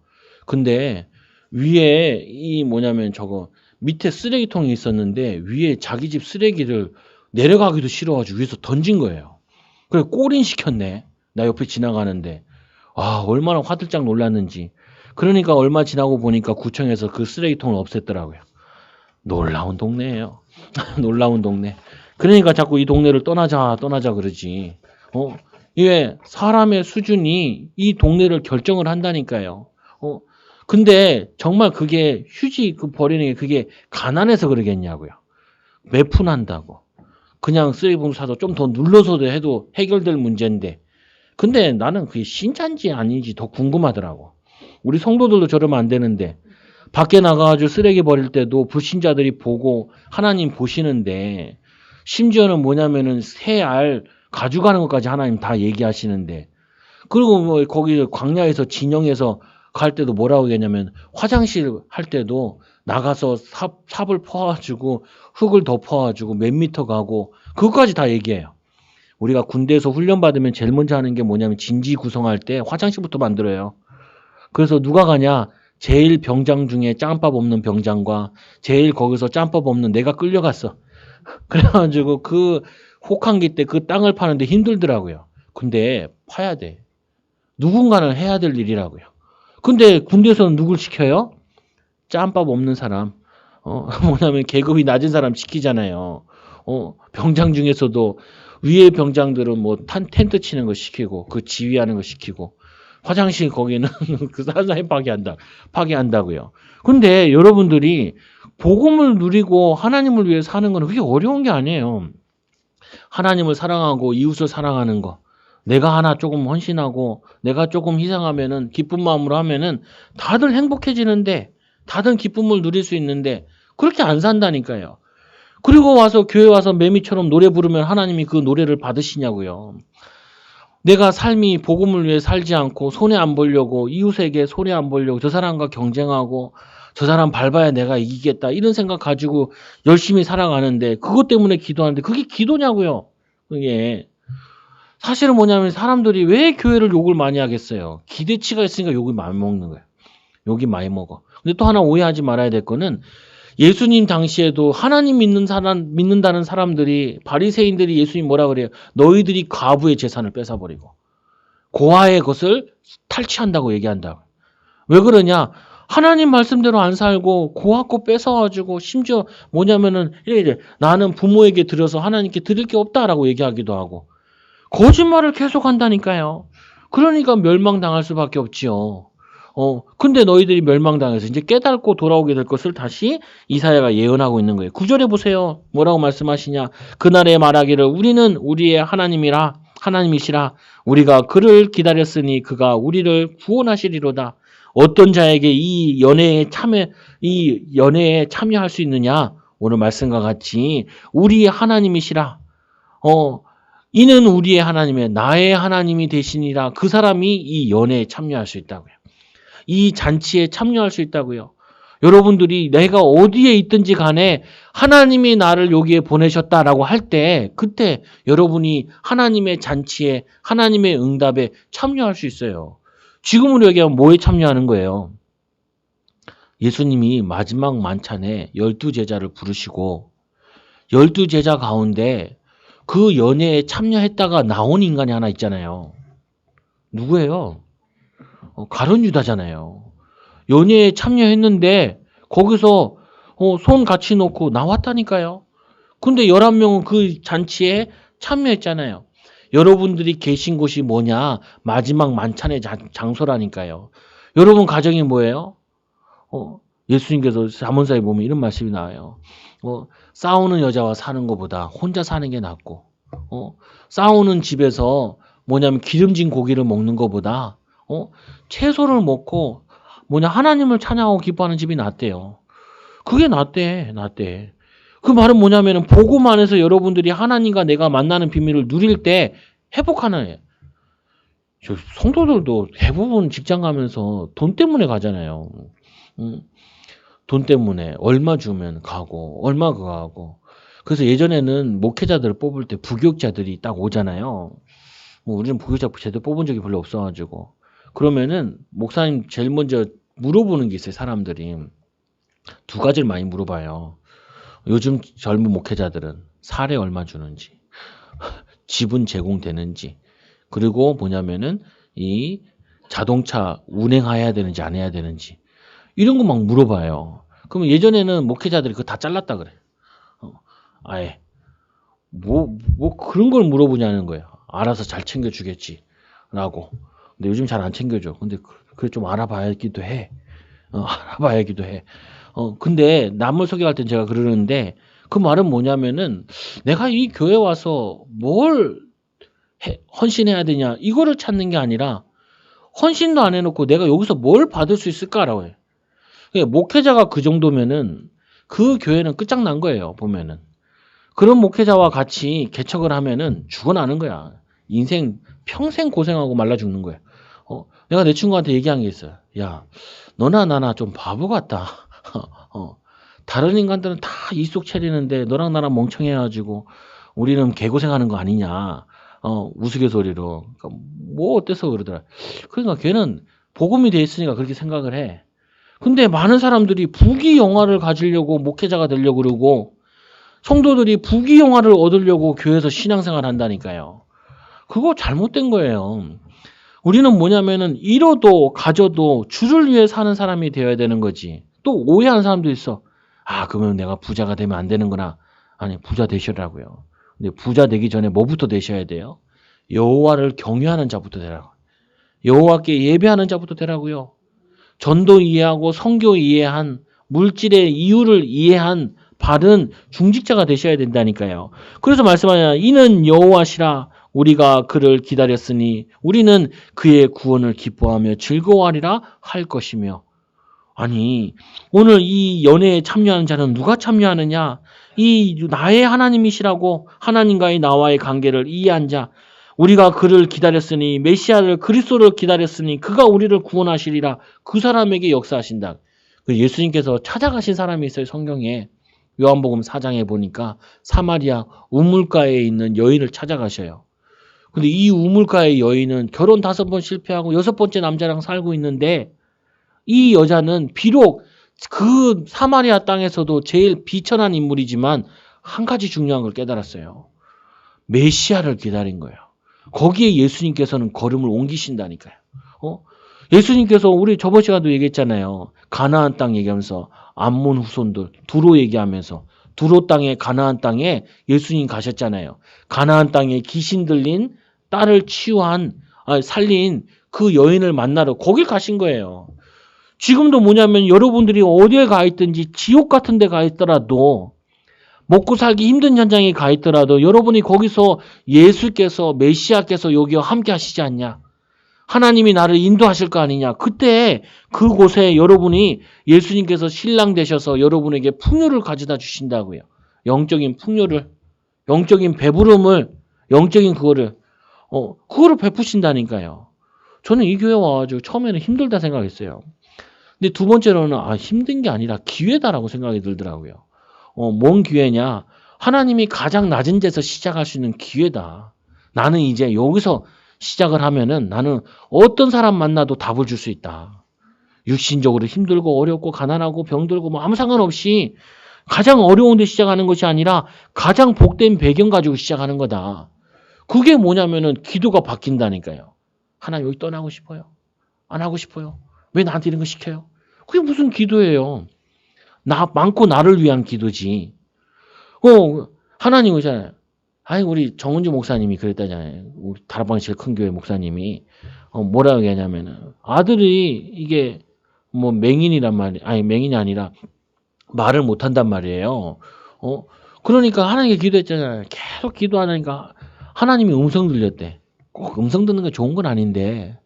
근데 위에 뭐냐면 저거 밑에 쓰레기통이 있었는데 위에 자기 집 쓰레기를 내려가기도 싫어가지고 위에서 던진 거예요. 그래 꼬린 시켰네. 나 옆에 지나가는데 얼마나 화들짝 놀랐는지. 그러니까 얼마 지나고 보니까 구청에서 그 쓰레기통을 없앴더라고요. 놀라운 동네예요. 놀라운 동네. 그러니까 자꾸 이 동네를 떠나자 그러지. 이게 사람의 수준이 이 동네를 결정을 한다니까요. 근데 정말 그게 휴지 버리는 게 그게 가난해서 그러겠냐고요. 매푼한다고. 그냥 쓰레기봉투 사서 좀 더 눌러서도 해도 해결될 문제인데. 근데 나는 그게 신자인지 아닌지 더 궁금하더라고. 우리 성도들도 저러면 안 되는데 밖에 나가가지고 쓰레기 버릴 때도 불신자들이 보고 하나님 보시는데 심지어는 뭐냐면은 새 알 가져가는 것까지 하나님 다 얘기하시는데 그리고 뭐 거기 광야에서 진영에서 갈 때도 뭐라고 얘기하냐면 화장실 할 때도 나가서 삽을 퍼가지고 흙을 덮어가지고 몇 미터 가고 그것까지 다 얘기해요. 우리가 군대에서 훈련 받으면 제일 먼저 하는 게 뭐냐면 진지 구성할 때 화장실부터 만들어요. 그래서 누가 가냐? 제일 병장 중에 짬밥 없는 병장과 제일 거기서 짬밥 없는 내가 끌려갔어. 그래가지고 그 혹한기 때 그 땅을 파는데 힘들더라고요. 근데 파야 돼. 누군가는 해야 될 일이라고요. 근데 군대에서는 누굴 시켜요? 짬밥 없는 사람. 뭐냐면 계급이 낮은 사람 시키잖아요. 병장 중에서도 위에 병장들은 뭐 텐트 치는 거 시키고 그 지휘하는 거 시키고 화장실 거기는 그 사람이 파괴한다고요. 근데 여러분들이 복음을 누리고 하나님을 위해 사는 건 그게 어려운 게 아니에요. 하나님을 사랑하고 이웃을 사랑하는 거. 내가 하나 조금 헌신하고 내가 조금 희생하면은 기쁜 마음으로 하면은 다들 행복해지는데 다들 기쁨을 누릴 수 있는데 그렇게 안 산다니까요. 그리고 와서 교회 와서 매미처럼 노래 부르면 하나님이 그 노래를 받으시냐고요. 내가 삶이 복음을 위해 살지 않고 손해 안 보려고 이웃에게 손해 안 보려고 저 사람과 경쟁하고 저 사람 밟아야 내가 이기겠다 이런 생각 가지고 열심히 살아가는데 그것 때문에 기도하는데 그게 기도냐고요. 그게 사실은 뭐냐면 사람들이 왜 교회를 욕을 많이 하겠어요. 기대치가 있으니까 욕을 많이 먹는 거예요. 욕이 많이 먹어. 근데 또 하나 오해하지 말아야 될 거는 예수님 당시에도 하나님 믿는다는 사람들이 바리새인들이 예수님 뭐라 그래요? 너희들이 과부의 재산을 뺏어버리고 고아의 것을 탈취한다고 얘기한다고. 왜 그러냐? 하나님 말씀대로 안 살고 고아 거 뺏어가지고 심지어 뭐냐면은 이래 나는 부모에게 드려서 하나님께 드릴 게 없다라고 얘기하기도 하고 거짓말을 계속 한다니까요. 그러니까 멸망당할 수밖에 없지요. 근데 너희들이 멸망당해서 이제 깨닫고 돌아오게 될 것을 다시 이사야가 예언하고 있는 거예요. 9절에 보세요. 뭐라고 말씀하시냐. 그날에 말하기를 우리는 우리의 하나님이시라. 우리가 그를 기다렸으니 그가 우리를 구원하시리로다. 어떤 자에게 이 연애에 참여할 수 있느냐. 오늘 말씀과 같이 우리의 하나님이시라. 이는 우리의 하나님의 나의 하나님이 되시니라. 그 사람이 이 연애에 참여할 수 있다고요. 이 잔치에 참여할 수 있다고요. 여러분들이 내가 어디에 있든지 간에 하나님이 나를 여기에 보내셨다라고 할 때 그때 여러분이 하나님의 잔치에 하나님의 응답에 참여할 수 있어요. 지금으로 얘기하면 뭐에 참여하는 거예요? 예수님이 마지막 만찬에 12제자를 부르시고 12제자 가운데 그 연회에 참여했다가 나온 인간이 하나 있잖아요. 누구예요? 가룟 유다잖아요. 연회에 참여했는데 거기서 손 같이 놓고 나왔다니까요. 근데 11명은 그 잔치에 참여했잖아요. 여러분들이 계신 곳이 뭐냐? 마지막 만찬의 장소라니까요. 여러분 가정이 뭐예요? 예수님께서 잠언사에 보면 이런 말씀이 나와요. 싸우는 여자와 사는 것보다 혼자 사는 게 낫고, 싸우는 집에서 뭐냐면 기름진 고기를 먹는 것보다 채소를 먹고 하나님을 찬양하고 기뻐하는 집이 낫대요. 그게 낫대. 그 말은 뭐냐면은 복음 안에서 여러분들이 하나님과 내가 만나는 비밀을 누릴 때 회복하는 거예요. 성도들도 대부분 직장 가면서 돈 때문에 가잖아요. 돈 때문에 얼마 주면 가고 얼마 그거 하고. 그래서 예전에는 목회자들을 뽑을 때 부교육자들이 딱 오잖아요. 우리는 부교육자 제대로 뽑은 적이 별로 없어가지고. 그러면은 목사님 제일 먼저 물어보는 게 있어요. 사람들이 두 가지를 많이 물어봐요. 요즘 젊은 목회자들은 사례 얼마 주는지, 지분 제공되는지, 그리고 뭐냐면은 이 자동차 운행해야 되는지 안 해야 되는지 이런 거 막 물어봐요. 그러면 예전에는 목회자들이 그거 다 잘랐다 그래. 아예 뭐 그런 걸 물어보냐는 거예요. 알아서 잘 챙겨주겠지라고. 근데 요즘 잘 안 챙겨줘. 근데 그래 좀 알아봐야기도 해. 알아봐야 기도해. 근데 남을 소개할 땐 제가 그러는데 그 말은 뭐냐면은 내가 이 교회 와서 뭘 헌신해야 되냐 이거를 찾는 게 아니라 헌신도 안 해놓고 내가 여기서 뭘 받을 수 있을까라고 해요. 목회자가 그 정도면은 그 교회는 끝장난 거예요. 보면은 그런 목회자와 같이 개척을 하면은 죽어나는 거야. 인생 평생 고생하고 말라 죽는 거야. 내가 내 친구한테 얘기한 게 있어요. 야, 너나 나나 좀 바보 같다. 다른 인간들은 다 이속 차리는데 너랑 나랑 멍청해가지고 우리는 개고생하는 거 아니냐. 우스갯소리로. 그러니까 뭐 어때서 그러더라. 그러니까 걔는 복음이 돼 있으니까 그렇게 생각을 해. 근데 많은 사람들이 부귀영화를 가지려고 목회자가 되려고 그러고 성도들이 부귀영화를 얻으려고 교회에서 신앙생활 한다니까요. 그거 잘못된 거예요. 우리는 뭐냐면은 잃어도 가져도 주를 위해 사는 사람이 되어야 되는 거지. 또 오해하는 사람도 있어. 그러면 내가 부자가 되면 안 되는구나. 아니, 부자 되시라고요. 근데 부자 되기 전에 뭐부터 되셔야 돼요? 여호와를 경외하는 자부터 되라고. 여호와께 예배하는 자부터 되라고요. 전도 이해하고 성교 이해한 물질의 이유를 이해한 바른 중직자가 되셔야 된다니까요. 그래서 말씀하냐 이는 여호와시라 우리가 그를 기다렸으니 우리는 그의 구원을 기뻐하며 즐거워하리라 할 것이며. 아니 오늘 이 연회에 참여하는 자는 누가 참여하느냐? 이 나의 하나님이시라고 하나님과의 나와의 관계를 이해한 자. 우리가 그를 기다렸으니 메시아를 그리스도를 기다렸으니 그가 우리를 구원하시리라. 그 사람에게 역사하신다. 예수님께서 찾아가신 사람이 있어요. 성경에. 요한복음 4장에 보니까 사마리아 우물가에 있는 여인을 찾아가셔요. 근데 이 우물가의 여인은 결혼 5번 실패하고 6번째 남자랑 살고 있는데 이 여자는 비록 그 사마리아 땅에서도 제일 비천한 인물이지만 한 가지 중요한 걸 깨달았어요. 메시아를 기다린 거예요. 거기에 예수님께서는 걸음을 옮기신다니까요. 예수님께서 우리 저번 시간도 얘기했잖아요. 가나안 땅 얘기하면서 암몬 후손들 두로 얘기하면서 두로 땅에 가나안 땅에 예수님 가셨잖아요. 가나안 땅에 귀신 들린 딸을 살린 그 여인을 만나러 거길 가신 거예요. 지금도 뭐냐면 여러분들이 어디에 가 있든지 지옥 같은 데 가 있더라도 먹고 살기 힘든 현장에 가 있더라도 여러분이 거기서 예수께서 메시아께서 여기 함께 하시지 않냐. 하나님이 나를 인도하실 거 아니냐. 그때 그곳에 여러분이 예수님께서 신랑 되셔서 여러분에게 풍요를 가져다 주신다고요. 영적인 풍요를, 영적인 배부름을, 영적인 그거를 베푸신다니까요. 저는 이 교회 와가지고 처음에는 힘들다 생각했어요. 근데 두 번째로는 힘든 게 아니라 기회다라고 생각이 들더라고요. 뭔 기회냐? 하나님이 가장 낮은 데서 시작할 수 있는 기회다. 나는 이제 여기서 시작을 하면은 나는 어떤 사람 만나도 답을 줄 수 있다. 육신적으로 힘들고 어렵고 가난하고 병들고 뭐 아무 상관없이 가장 어려운 데 시작하는 것이 아니라 가장 복된 배경 가지고 시작하는 거다. 그게 뭐냐면은 기도가 바뀐다니까요. 하나님 여기 떠나고 싶어요. 안 하고 싶어요. 왜 나한테 이런 거 시켜요? 그게 무슨 기도예요? 많고 나를 위한 기도지. 하나님 의잖아요. 우리 정은주 목사님이 그랬다잖아요. 우리 다락방 제일 큰 교회 목사님이 뭐라고 얘기하냐면은 아들이 이게 뭐 맹인이란 말이 맹인이 아니라 말을 못 한단 말이에요. 그러니까 하나님께 기도했잖아요. 계속 기도하니까 하나님이 음성 들렸대. 꼭 음성 듣는 게 좋은 건 아닌데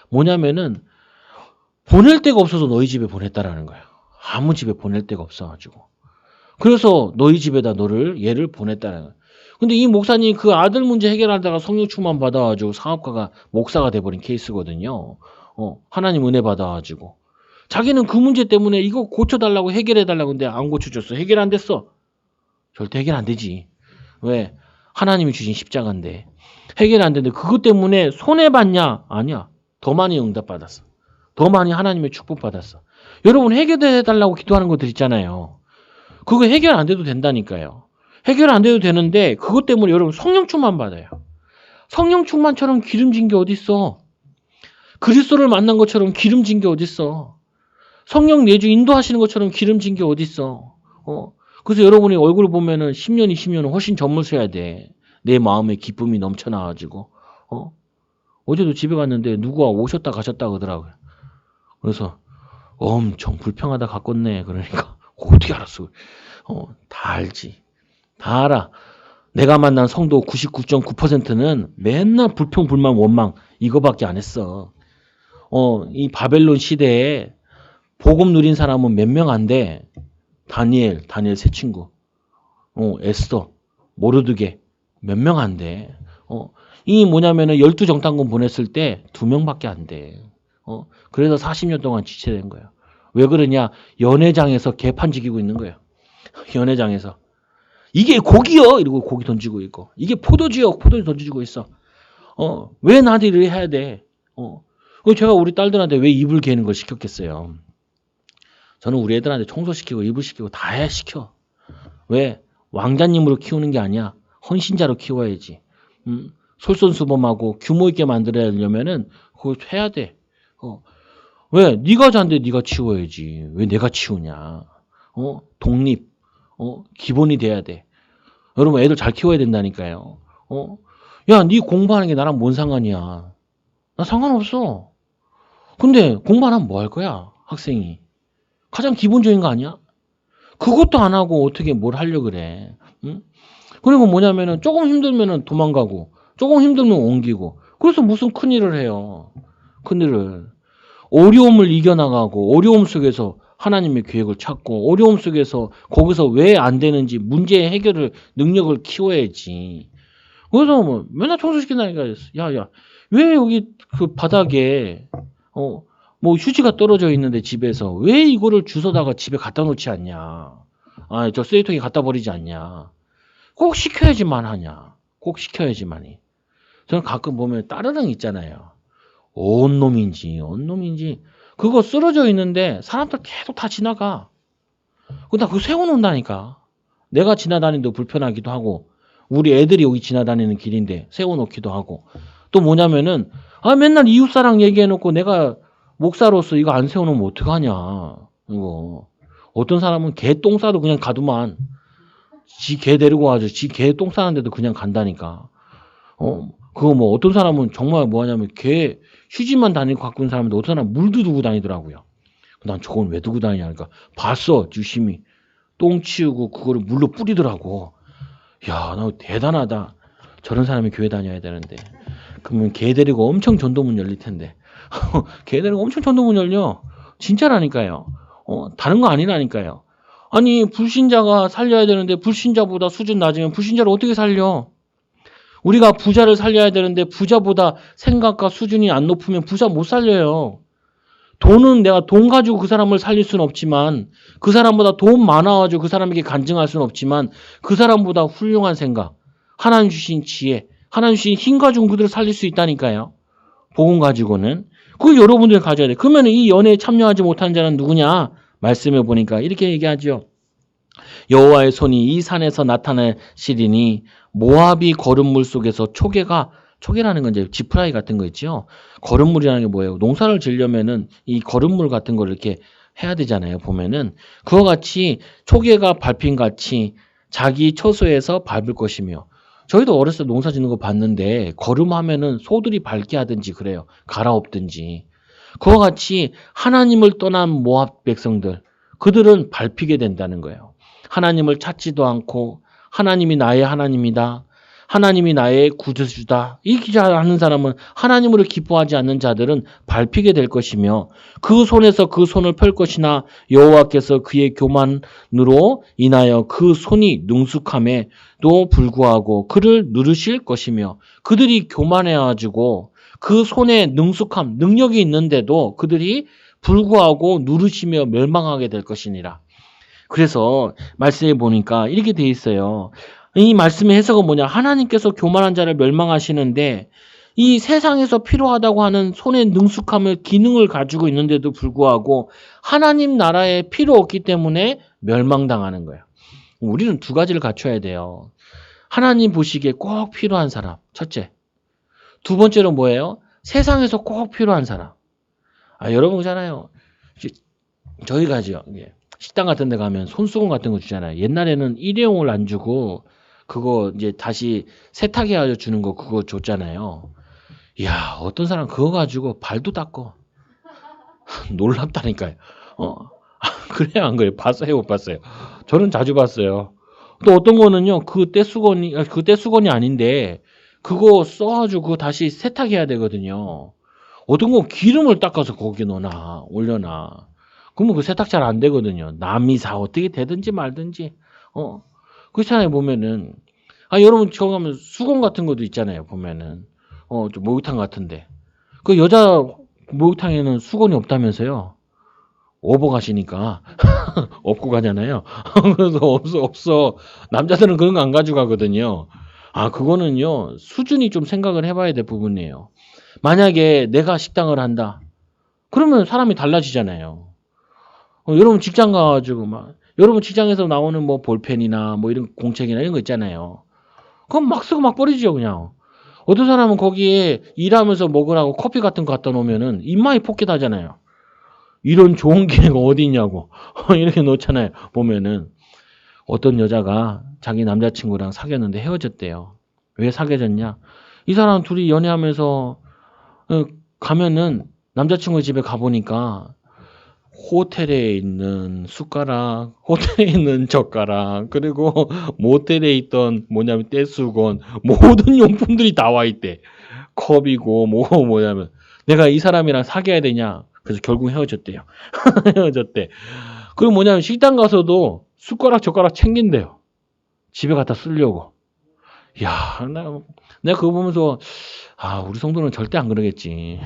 뭐냐면은 보낼 데가 없어서 너희 집에 보냈다라는 거예요. 아무 집에 보낼 데가 없어가지고. 그래서 너희 집에다 얘를 보냈다는 거예요. 근데 이 목사님이 그 아들 문제 해결하다가 성령 충만 받아가지고 사업가가 목사가 돼버린 케이스거든요. 하나님 은혜 받아가지고. 자기는 그 문제 때문에 이거 고쳐달라고 해결해달라고 근데 안 고쳐줬어. 해결 안 됐어. 절대 해결 안 되지. 왜? 하나님이 주신 십자가인데. 해결 안 되는데 그것 때문에 손해봤냐? 아니야. 더 많이 응답받았어. 더 많이 하나님의 축복받았어. 여러분 해결해달라고 기도하는 것들 있잖아요. 그거 해결 안 돼도 된다니까요. 해결 안 돼도 되는데 그것 때문에 여러분 성령 충만 받아요. 성령 충만처럼 기름진 게 어딨어. 그리스도를 만난 것처럼 기름진 게 어딨어. 성령 내주 인도하시는 것처럼 기름진 게 어딨어. 그래서 여러분이 얼굴 보면은 10년, 20년은 훨씬 젊으셔야 돼. 내 마음에 기쁨이 넘쳐나가지고. 어제도 집에 갔는데 누가 오셨다 가셨다 그러더라고요. 그래서 엄청 불평하다 가꿨네. 그러니까 어떻게 알았어? 다 알지. 다 알아. 내가 만난 성도 99.9%는 맨날 불평, 불만, 원망 이거밖에 안 했어. 이 바벨론 시대에 복음 누린 사람은 몇 명 안 돼. 다니엘 세 친구. 에스더, 모르드게 몇 명 안 돼. 이 뭐냐면은 12정탐군 보냈을 때 2명밖에 안 돼. 그래서 40년 동안 지체된 거야. 왜 그러냐? 연회장에서 개판 지키고 있는 거야. 연회장에서. 이게 고기요! 이러고 고기 던지고 있고. 이게 포도주요! 포도주 던지고 있어. 왜 나한테 이렇게 해야 돼? 제가 우리 딸들한테 왜 이불 개는 걸 시켰겠어요? 저는 우리 애들한테 청소시키고 이불 시키고 다 해 시켜. 왜? 왕자님으로 키우는 게 아니야. 헌신자로 키워야지. 솔선수범하고 규모 있게 만들어야려면은 그거 해야 돼. 왜? 네가 잔데 네가 치워야지. 왜 내가 치우냐? 독립. 기본이 돼야 돼. 여러분 애들 잘 키워야 된다니까요. 야, 네 공부하는 게 나랑 뭔 상관이야? 나 상관없어. 근데 공부 안 하면 뭐 할 거야? 학생이. 가장 기본적인 거 아니야? 그것도 안 하고 어떻게 뭘 하려고 그래. 응? 그리고 뭐냐면은 조금 힘들면은 도망가고 조금 힘들면 옮기고 그래서 무슨 큰일을 해요. 큰일을. 어려움을 이겨나가고 어려움 속에서 하나님의 계획을 찾고 어려움 속에서 거기서 왜 안 되는지 문제 해결을 능력을 키워야지. 그래서 뭐 맨날 청소시킨다니까. 야야 왜 여기 그 바닥에 뭐 휴지가 떨어져 있는데 집에서 왜 이거를 주워다가 집에 갖다 놓지 않냐. 저 쓰레기통에 갖다 버리지 않냐. 꼭 시켜야지만 하냐. 꼭 시켜야지만이. 저는 가끔 보면 따르릉 있잖아요. 온놈인지 그거 쓰러져 있는데 사람들 계속 다 지나가. 나 그거 세워놓는다니까. 내가 지나다니도 불편하기도 하고 우리 애들이 여기 지나다니는 길인데 세워놓기도 하고 또 뭐냐면은 맨날 이웃사랑 얘기해놓고 내가 목사로서 이거 안 세워놓으면 어떡하냐. 이거 어떤 사람은 개 똥 싸도 그냥 가두만 지 개 데리고 와서 지 개 똥 싸는데도 그냥 간다니까. 그거 뭐 어떤 사람은 정말 뭐하냐면 개 휴지만 다니고 갖고 있는 사람인데 어떤 사람은 물도 두고 다니더라고요. 난 저건 왜 두고 다니냐 그러니까 봤어 유심히 똥 치우고 그거를 물로 뿌리더라고. 야, 나 대단하다. 저런 사람이 교회 다녀야 되는데. 그러면 개 데리고 엄청 전도문 열릴 텐데. 개 데리고 엄청 전도문 열려. 진짜라니까요. 다른 거 아니라니까요. 아니 불신자가 살려야 되는데 불신자보다 수준 낮으면 불신자를 어떻게 살려? 우리가 부자를 살려야 되는데 부자보다 생각과 수준이 안 높으면 부자 못 살려요. 돈은 내가 돈 가지고 그 사람을 살릴 수는 없지만 그 사람보다 돈 많아가지고 그 사람에게 간증할 수는 없지만 그 사람보다 훌륭한 생각, 하나님 주신 지혜, 하나님 주신 힘 가지고 그들을 살릴 수 있다니까요. 복음 가지고는. 그걸 여러분들 가져야 돼. 그러면 이 연애에 참여하지 못한 자는 누구냐? 말씀해 보니까 이렇게 얘기하죠. 여호와의 손이 이 산에서 나타나시리니 모압이 거름물 속에서 초계라는 건 이제 지프라이 같은 거 있죠. 거름물이라는 게 뭐예요? 농사를 지으려면은 이 거름물 같은 걸 이렇게 해야 되잖아요. 보면은 그와 같이 초계가 밟힌 같이 자기 처소에서 밟을 것이며 저희도 어렸을 때 농사 짓는 거 봤는데 거름하면은 소들이 밟게 하든지 그래요. 갈아엎든지. 그와 같이 하나님을 떠난 모압 백성들 그들은 밟히게 된다는 거예요. 하나님을 찾지도 않고 하나님이 나의 하나님이다. 하나님이 나의 구주주다. 이렇게 하는 사람은 하나님으로 기뻐하지 않는 자들은 밟히게 될 것이며 그 손에서 그 손을 펼 것이나 여호와께서 그의 교만으로 인하여 그 손이 능숙함에도 불구하고 그를 누르실 것이며 그들이 교만해가지고 그 손에 능숙함, 능력이 있는데도 그들이 불구하고 누르시며 멸망하게 될 것이니라. 그래서 말씀해 보니까 이렇게 돼 있어요. 이 말씀의 해석은 뭐냐? 하나님께서 교만한 자를 멸망하시는데 이 세상에서 필요하다고 하는 손의 능숙함을 기능을 가지고 있는데도 불구하고 하나님 나라에 필요 없기 때문에 멸망당하는 거예요. 우리는 두 가지를 갖춰야 돼요. 하나님 보시기에 꼭 필요한 사람. 첫째. 두 번째로 뭐예요? 세상에서 꼭 필요한 사람. 여러분 그잖아요. 저희가죠. 식당 같은 데 가면 손수건 같은 거 주잖아요. 옛날에는 일회용을 안 주고 그거 이제 다시 세탁해가지고 주는 거 그거 줬잖아요. 이야, 어떤 사람 그거 가지고 발도 닦고 놀랍다니까요. 어, 그래요, 안 그래요? 봤어요, 못 봤어요? 저는 자주 봤어요. 또 어떤 거는요, 그 떼수건이 아닌데, 그거 써가지고 그거 다시 세탁해야 되거든요. 어떤 거 기름을 닦아서 거기에 올려놔. 그러면 그 세탁 잘 안 되거든요. 남이사 어떻게 되든지 말든지. 그렇잖아요, 보면은. 여러분, 저거 가면 수건 같은 것도 있잖아요, 보면은. 좀 목욕탕 같은데. 그 여자 목욕탕에는 수건이 없다면서요? 오버 가시니까. 업고 가잖아요. 그래서 없어. 남자들은 그런 거 안 가져가거든요. 그거는요, 수준이 좀 생각을 해봐야 될 부분이에요. 만약에 내가 식당을 한다. 그러면 사람이 달라지잖아요. 여러분 직장 가가지고 여러분 직장에서 나오는 뭐 볼펜이나 뭐 이런 공책이나 이런 거 있잖아요. 그럼 막 쓰고 막 버리죠, 그냥. 어떤 사람은 거기에 일하면서 먹으라고 커피 같은 거 갖다 놓으면은 입맛이 폭깃하잖아요. 이런 좋은 기회가 어디 있냐고. 이렇게 놓잖아요. 보면은 어떤 여자가 자기 남자친구랑 사귀었는데 헤어졌대요. 왜 사귀어졌냐? 이 사람 둘이 연애하면서 가면은 남자친구 집에 가보니까 호텔에 있는 숟가락, 호텔에 있는 젓가락, 그리고 모텔에 있던 떼수건, 모든 용품들이 다 와 있대. 컵이고 뭐냐면 내가 이 사람이랑 사귀어야 되냐? 그래서 결국 헤어졌대요. 헤어졌대. 그리고 식당 가서도 숟가락, 젓가락 챙긴대요. 집에 갖다 쓰려고. 야, 내가 그거 보면서 우리 성도는 절대 안 그러겠지.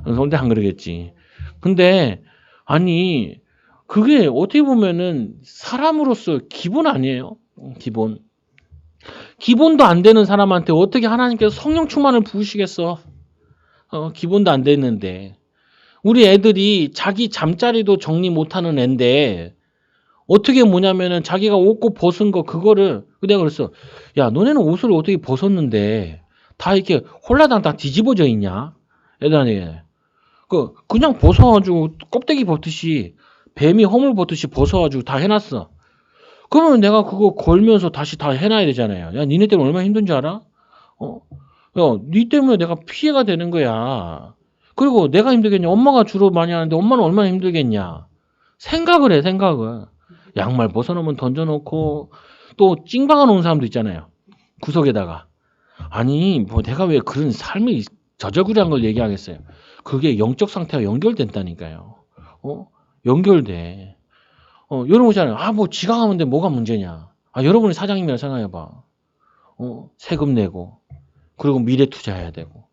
절대 안 그러겠지. 근데 아니 그게 어떻게 보면은 사람으로서 기본 아니에요? 기본도 안 되는 사람한테 어떻게 하나님께서 성령 충만을 부으시겠어? 기본도 안 됐는데 우리 애들이 자기 잠자리도 정리 못하는 애인데 어떻게 자기가 옷고 벗은 거 그거를 내가 그랬어. 야, 너네는 옷을 어떻게 벗었는데 다 이렇게 홀라당 다 뒤집어져 있냐? 애들한테 그냥 벗어가지고 껍데기 벗듯이 뱀이 허물 벗듯이 벗어가지고 다 해놨어. 그러면 내가 그거 걸면서 다시 다 해놔야 되잖아요. 야, 니네 때문에 얼마나 힘든지 알아? 야, 니 때문에 내가 피해가 되는 거야. 그리고 내가 힘들겠냐? 엄마가 주로 많이 하는데 엄마는 얼마나 힘들겠냐? 생각을 해, 생각을. 양말 벗어놓으면 던져놓고 또 찡박아 놓은 사람도 있잖아요. 구석에다가. 아니, 내가 왜 그런 삶이 저저구리한 걸 얘기하겠어요. 그게 영적 상태와 연결된다니까요. 연결돼. 여러분 보잖아요. 지가 하는데 뭐가 문제냐. 여러분이 사장님이라 생각해봐. 세금 내고, 그리고 미래 투자해야 되고.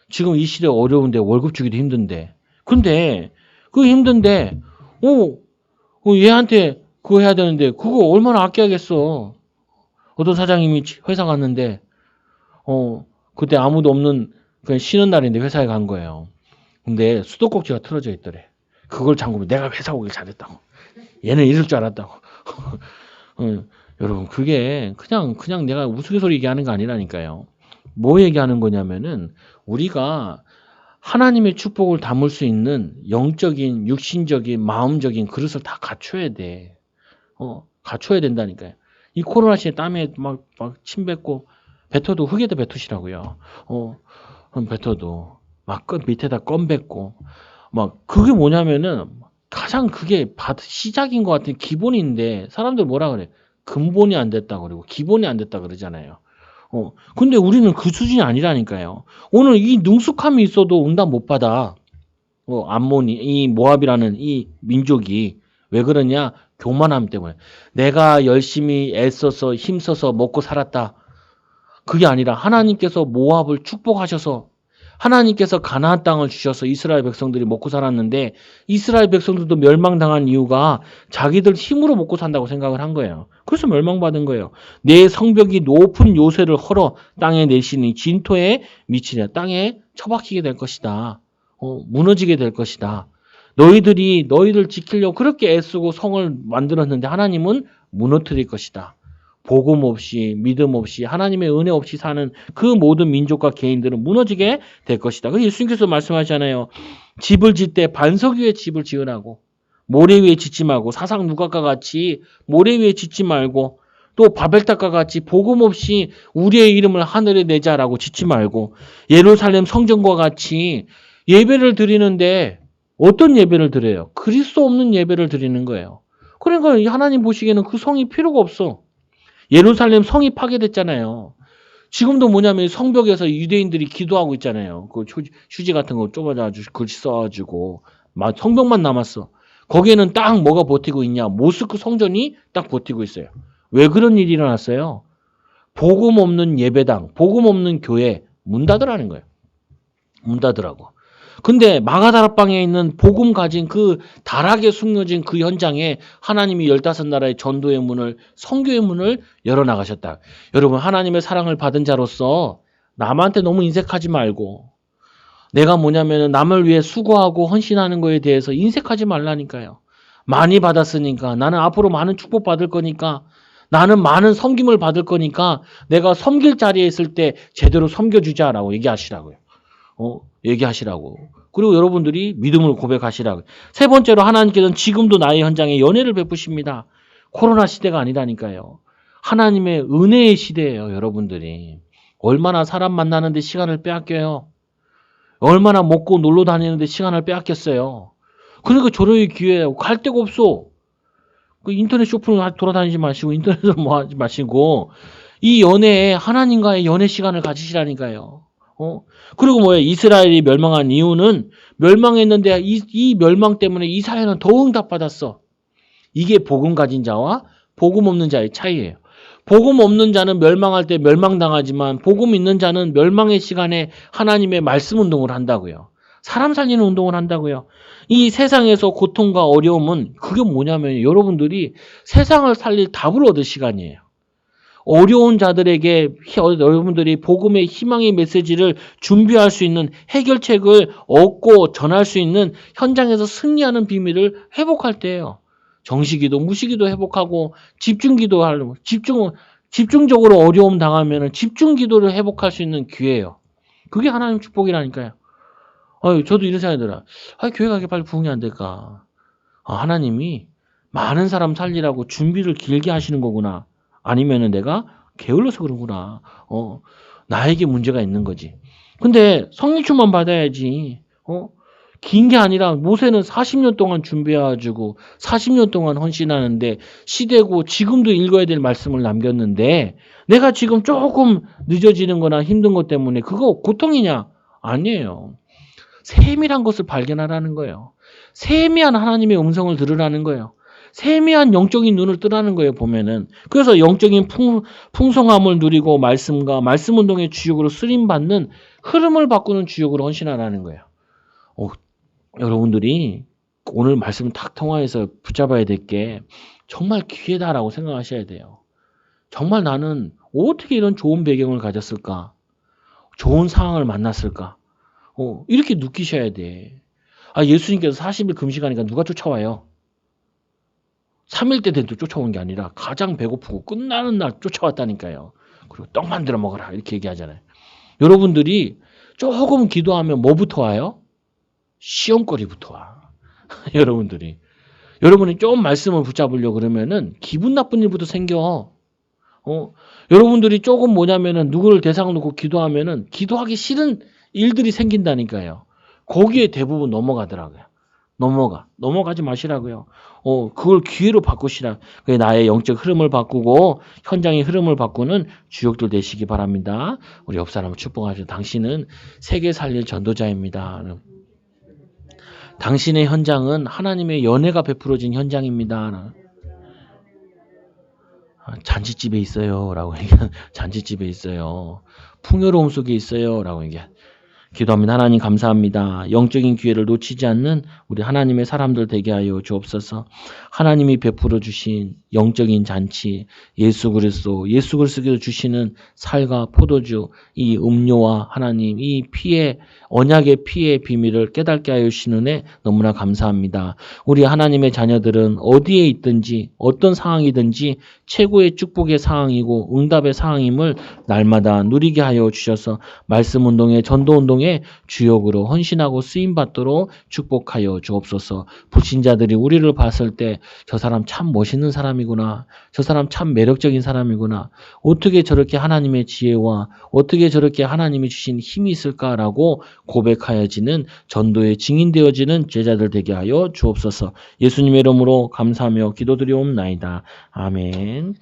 지금 이 시대 어려운데 월급 주기도 힘든데. 근데, 그거 힘든데, 얘한테 그거 해야 되는데, 그거 얼마나 아껴야겠어. 어떤 사장님이 회사 갔는데, 그때 아무도 없는, 그냥 쉬는 날인데 회사에 간 거예요. 근데 수도꼭지가 틀어져 있더래. 그걸 잠그면 내가 회사 오길 잘했다고. 얘는 이럴 줄 알았다고. 여러분, 그게 그냥 내가 우스갯소리 얘기하는 거 아니라니까요. 뭐 얘기하는 거냐면은, 우리가 하나님의 축복을 담을 수 있는 영적인, 육신적인, 마음적인 그릇을 다 갖춰야 돼. 갖춰야 된다니까요. 이 코로나 시대 땀에 막 침 뱉고, 뱉어도 흙에다 뱉으시라고요. 뱉어도. 끝 밑에다 껌 뱉고. 그게 뭐냐면은, 가장 그게 시작인 것 같은 기본인데, 사람들 뭐라 그래? 근본이 안 됐다 그러고, 기본이 안 됐다 그러잖아요. 근데 우리는 그 수준이 아니라니까요. 오늘 이 능숙함이 있어도 응답 못 받아. 이 모압이라는 이 민족이. 왜 그러냐? 교만함 때문에. 내가 열심히 애써서 힘써서 먹고 살았다. 그게 아니라 하나님께서 모압을 축복하셔서 하나님께서 가나안 땅을 주셔서 이스라엘 백성들이 먹고 살았는데 이스라엘 백성들도 멸망당한 이유가 자기들 힘으로 먹고 산다고 생각을 한 거예요. 그래서 멸망받은 거예요. 내 성벽이 높은 요새를 헐어 땅에 내시니 진토에 미치냐. 땅에 처박히게 될 것이다. 무너지게 될 것이다. 너희들 지키려고 그렇게 애쓰고 성을 만들었는데 하나님은 무너뜨릴 것이다. 복음 없이 믿음 없이 하나님의 은혜 없이 사는 그 모든 민족과 개인들은 무너지게 될 것이다. 그래서 예수님께서 말씀하시잖아요. 집을 짓 때 반석 위에 집을 지으라고. 모래 위에 짓지 말고 사상 누각과 같이 모래 위에 짓지 말고 또 바벨탑과 같이 복음 없이 우리의 이름을 하늘에 내자라고 짓지 말고 예루살렘 성전과 같이 예배를 드리는데 어떤 예배를 드려요? 그리스도 없는 예배를 드리는 거예요. 그러니까 하나님 보시기에는 그 성이 필요가 없어. 예루살렘 성이 파괴됐잖아요. 지금도 뭐냐면 성벽에서 유대인들이 기도하고 있잖아요. 그 휴지 같은 거 좁아가지고 글씨 써가지고 성벽만 남았어. 거기에는 딱 뭐가 버티고 있냐? 모스크 성전이 딱 버티고 있어요. 왜 그런 일이 일어났어요? 복음 없는 예배당, 복음 없는 교회 문 닫으라는 거예요. 문 닫으라고. 근데 마가다락방에 있는 복음 가진 그 다락에 숨겨진 그 현장에 하나님이 15나라의 전도의 문을, 선교의 문을 열어나가셨다. 여러분, 하나님의 사랑을 받은 자로서 남한테 너무 인색하지 말고, 내가 뭐냐면 남을 위해 수고하고 헌신하는 거에 대해서 인색하지 말라니까요. 많이 받았으니까, 나는 앞으로 많은 축복 받을 거니까, 나는 많은 섬김을 받을 거니까 내가 섬길 자리에 있을 때 제대로 섬겨주자라고 얘기하시라고요. 얘기하시라고. 그리고 여러분들이 믿음을 고백하시라고. 세 번째로 하나님께서는 지금도 나의 현장에 연애를 베푸십니다. 코로나 시대가 아니라니까요. 하나님의 은혜의 시대예요, 여러분들이. 얼마나 사람 만나는데 시간을 빼앗겨요. 얼마나 먹고 놀러 다니는데 시간을 빼앗겼어요. 그러니까 조력의 기회예요. 갈 데가 없어. 그 인터넷 쇼핑을 돌아다니지 마시고 인터넷으로 뭐 하지 마시고 이 연애에 하나님과의 연애 시간을 가지시라니까요. 그리고 뭐예요? 이스라엘이 멸망한 이유는 멸망했는데 이 멸망 때문에 이스라엘은 더 응답받았어. 이게 복음 가진 자와 복음 없는 자의 차이예요. 복음 없는 자는 멸망할 때 멸망당하지만 복음 있는 자는 멸망의 시간에 하나님의 말씀 운동을 한다고요. 사람 살리는 운동을 한다고요. 이 세상에서 고통과 어려움은 그게 뭐냐면 여러분들이 세상을 살릴 답을 얻을 시간이에요. 어려운 자들에게 여러분들이 복음의 희망의 메시지를 준비할 수 있는 해결책을 얻고 전할 수 있는 현장에서 승리하는 비밀을 회복할 때예요. 정시기도, 무시기도 회복하고 집중기도 하려고 집중적으로 어려움 당하면 집중기도를 회복할 수 있는 기회예요. 그게 하나님 축복이라니까요. 저도 이런 생각이 들어요. 교회가 그렇게 빨리 부흥이 안 될까? 하나님이 많은 사람 살리라고 준비를 길게 하시는 거구나. 아니면은 내가 게을러서 그러구나. 나에게 문제가 있는 거지. 근데 성령충만 받아야지. 긴 게 아니라 모세는 40년 동안 준비해가지고 40년 동안 헌신하는데 시대고 지금도 읽어야 될 말씀을 남겼는데 내가 지금 조금 늦어지는 거나 힘든 것 때문에 그거 고통이냐? 아니에요. 세밀한 것을 발견하라는 거예요. 세미한 하나님의 음성을 들으라는 거예요. 세미한 영적인 눈을 뜨라는 거예요, 보면은. 그래서 영적인 풍성함을 누리고 말씀과 말씀 운동의 주역으로 쓰임받는 흐름을 바꾸는 주역으로 헌신하라는 거예요. 여러분들이 오늘 말씀 탁 통화해서 붙잡아야 될 게 정말 기회다라고 생각하셔야 돼요. 정말 나는 어떻게 이런 좋은 배경을 가졌을까? 좋은 상황을 만났을까? 이렇게 느끼셔야 돼. 예수님께서 40일 금식하니까 누가 쫓아와요? 3일 때 돼도 쫓아오는 게 아니라 가장 배고프고 끝나는 날 쫓아왔다니까요. 그리고 떡 만들어 먹어라 이렇게 얘기하잖아요. 여러분들이 조금 기도하면 뭐부터 와요? 시험거리부터 와. 여러분이 좀 말씀을 붙잡으려고 그러면은 기분 나쁜 일부터 생겨. 여러분들이 조금 뭐냐면은 누구를 대상으로 놓고 기도하면은 기도하기 싫은 일들이 생긴다니까요. 거기에 대부분 넘어가더라고요. 넘어가지 마시라고요. 그걸 기회로 바꾸시라. 그게 나의 영적 흐름을 바꾸고 현장의 흐름을 바꾸는 주역들 되시기 바랍니다. 우리 옆 사람을 축복하시죠. 당신은 세계 살릴 전도자입니다. 당신의 현장은 하나님의 연애가 베풀어진 현장입니다. 잔치집에 있어요. 라고 얘기한 잔치집에 있어요. 풍요로움 속에 있어요. 라고 얘기한. 기도합니다. 하나님 감사합니다. 영적인 기회를 놓치지 않는 우리 하나님의 사람들 되게 하여 주옵소서. 하나님이 베풀어 주신 영적인 잔치 예수 그리스도께서 주시는 살과 포도주 이 음료와 하나님 이 피의 언약의 피의 비밀을 깨닫게 하여 주시는 은혜 너무나 감사합니다. 우리 하나님의 자녀들은 어디에 있든지 어떤 상황이든지 최고의 축복의 상황이고 응답의 상황임을 날마다 누리게 하여 주셔서 말씀 운동에 전도 운동에 통해 주역으로 헌신하고 쓰임 받도록 축복하여 주옵소서. 불신자들이 우리를 봤을 때 저 사람 참 멋있는 사람이구나. 저 사람 참 매력적인 사람이구나. 어떻게 저렇게 하나님의 지혜와 어떻게 저렇게 하나님이 주신 힘이 있을까라고 고백하여지는 전도의 증인되어지는 제자들 되게 하여 주옵소서. 예수님의 이름으로 감사하며 기도드리옵나이다. 아멘.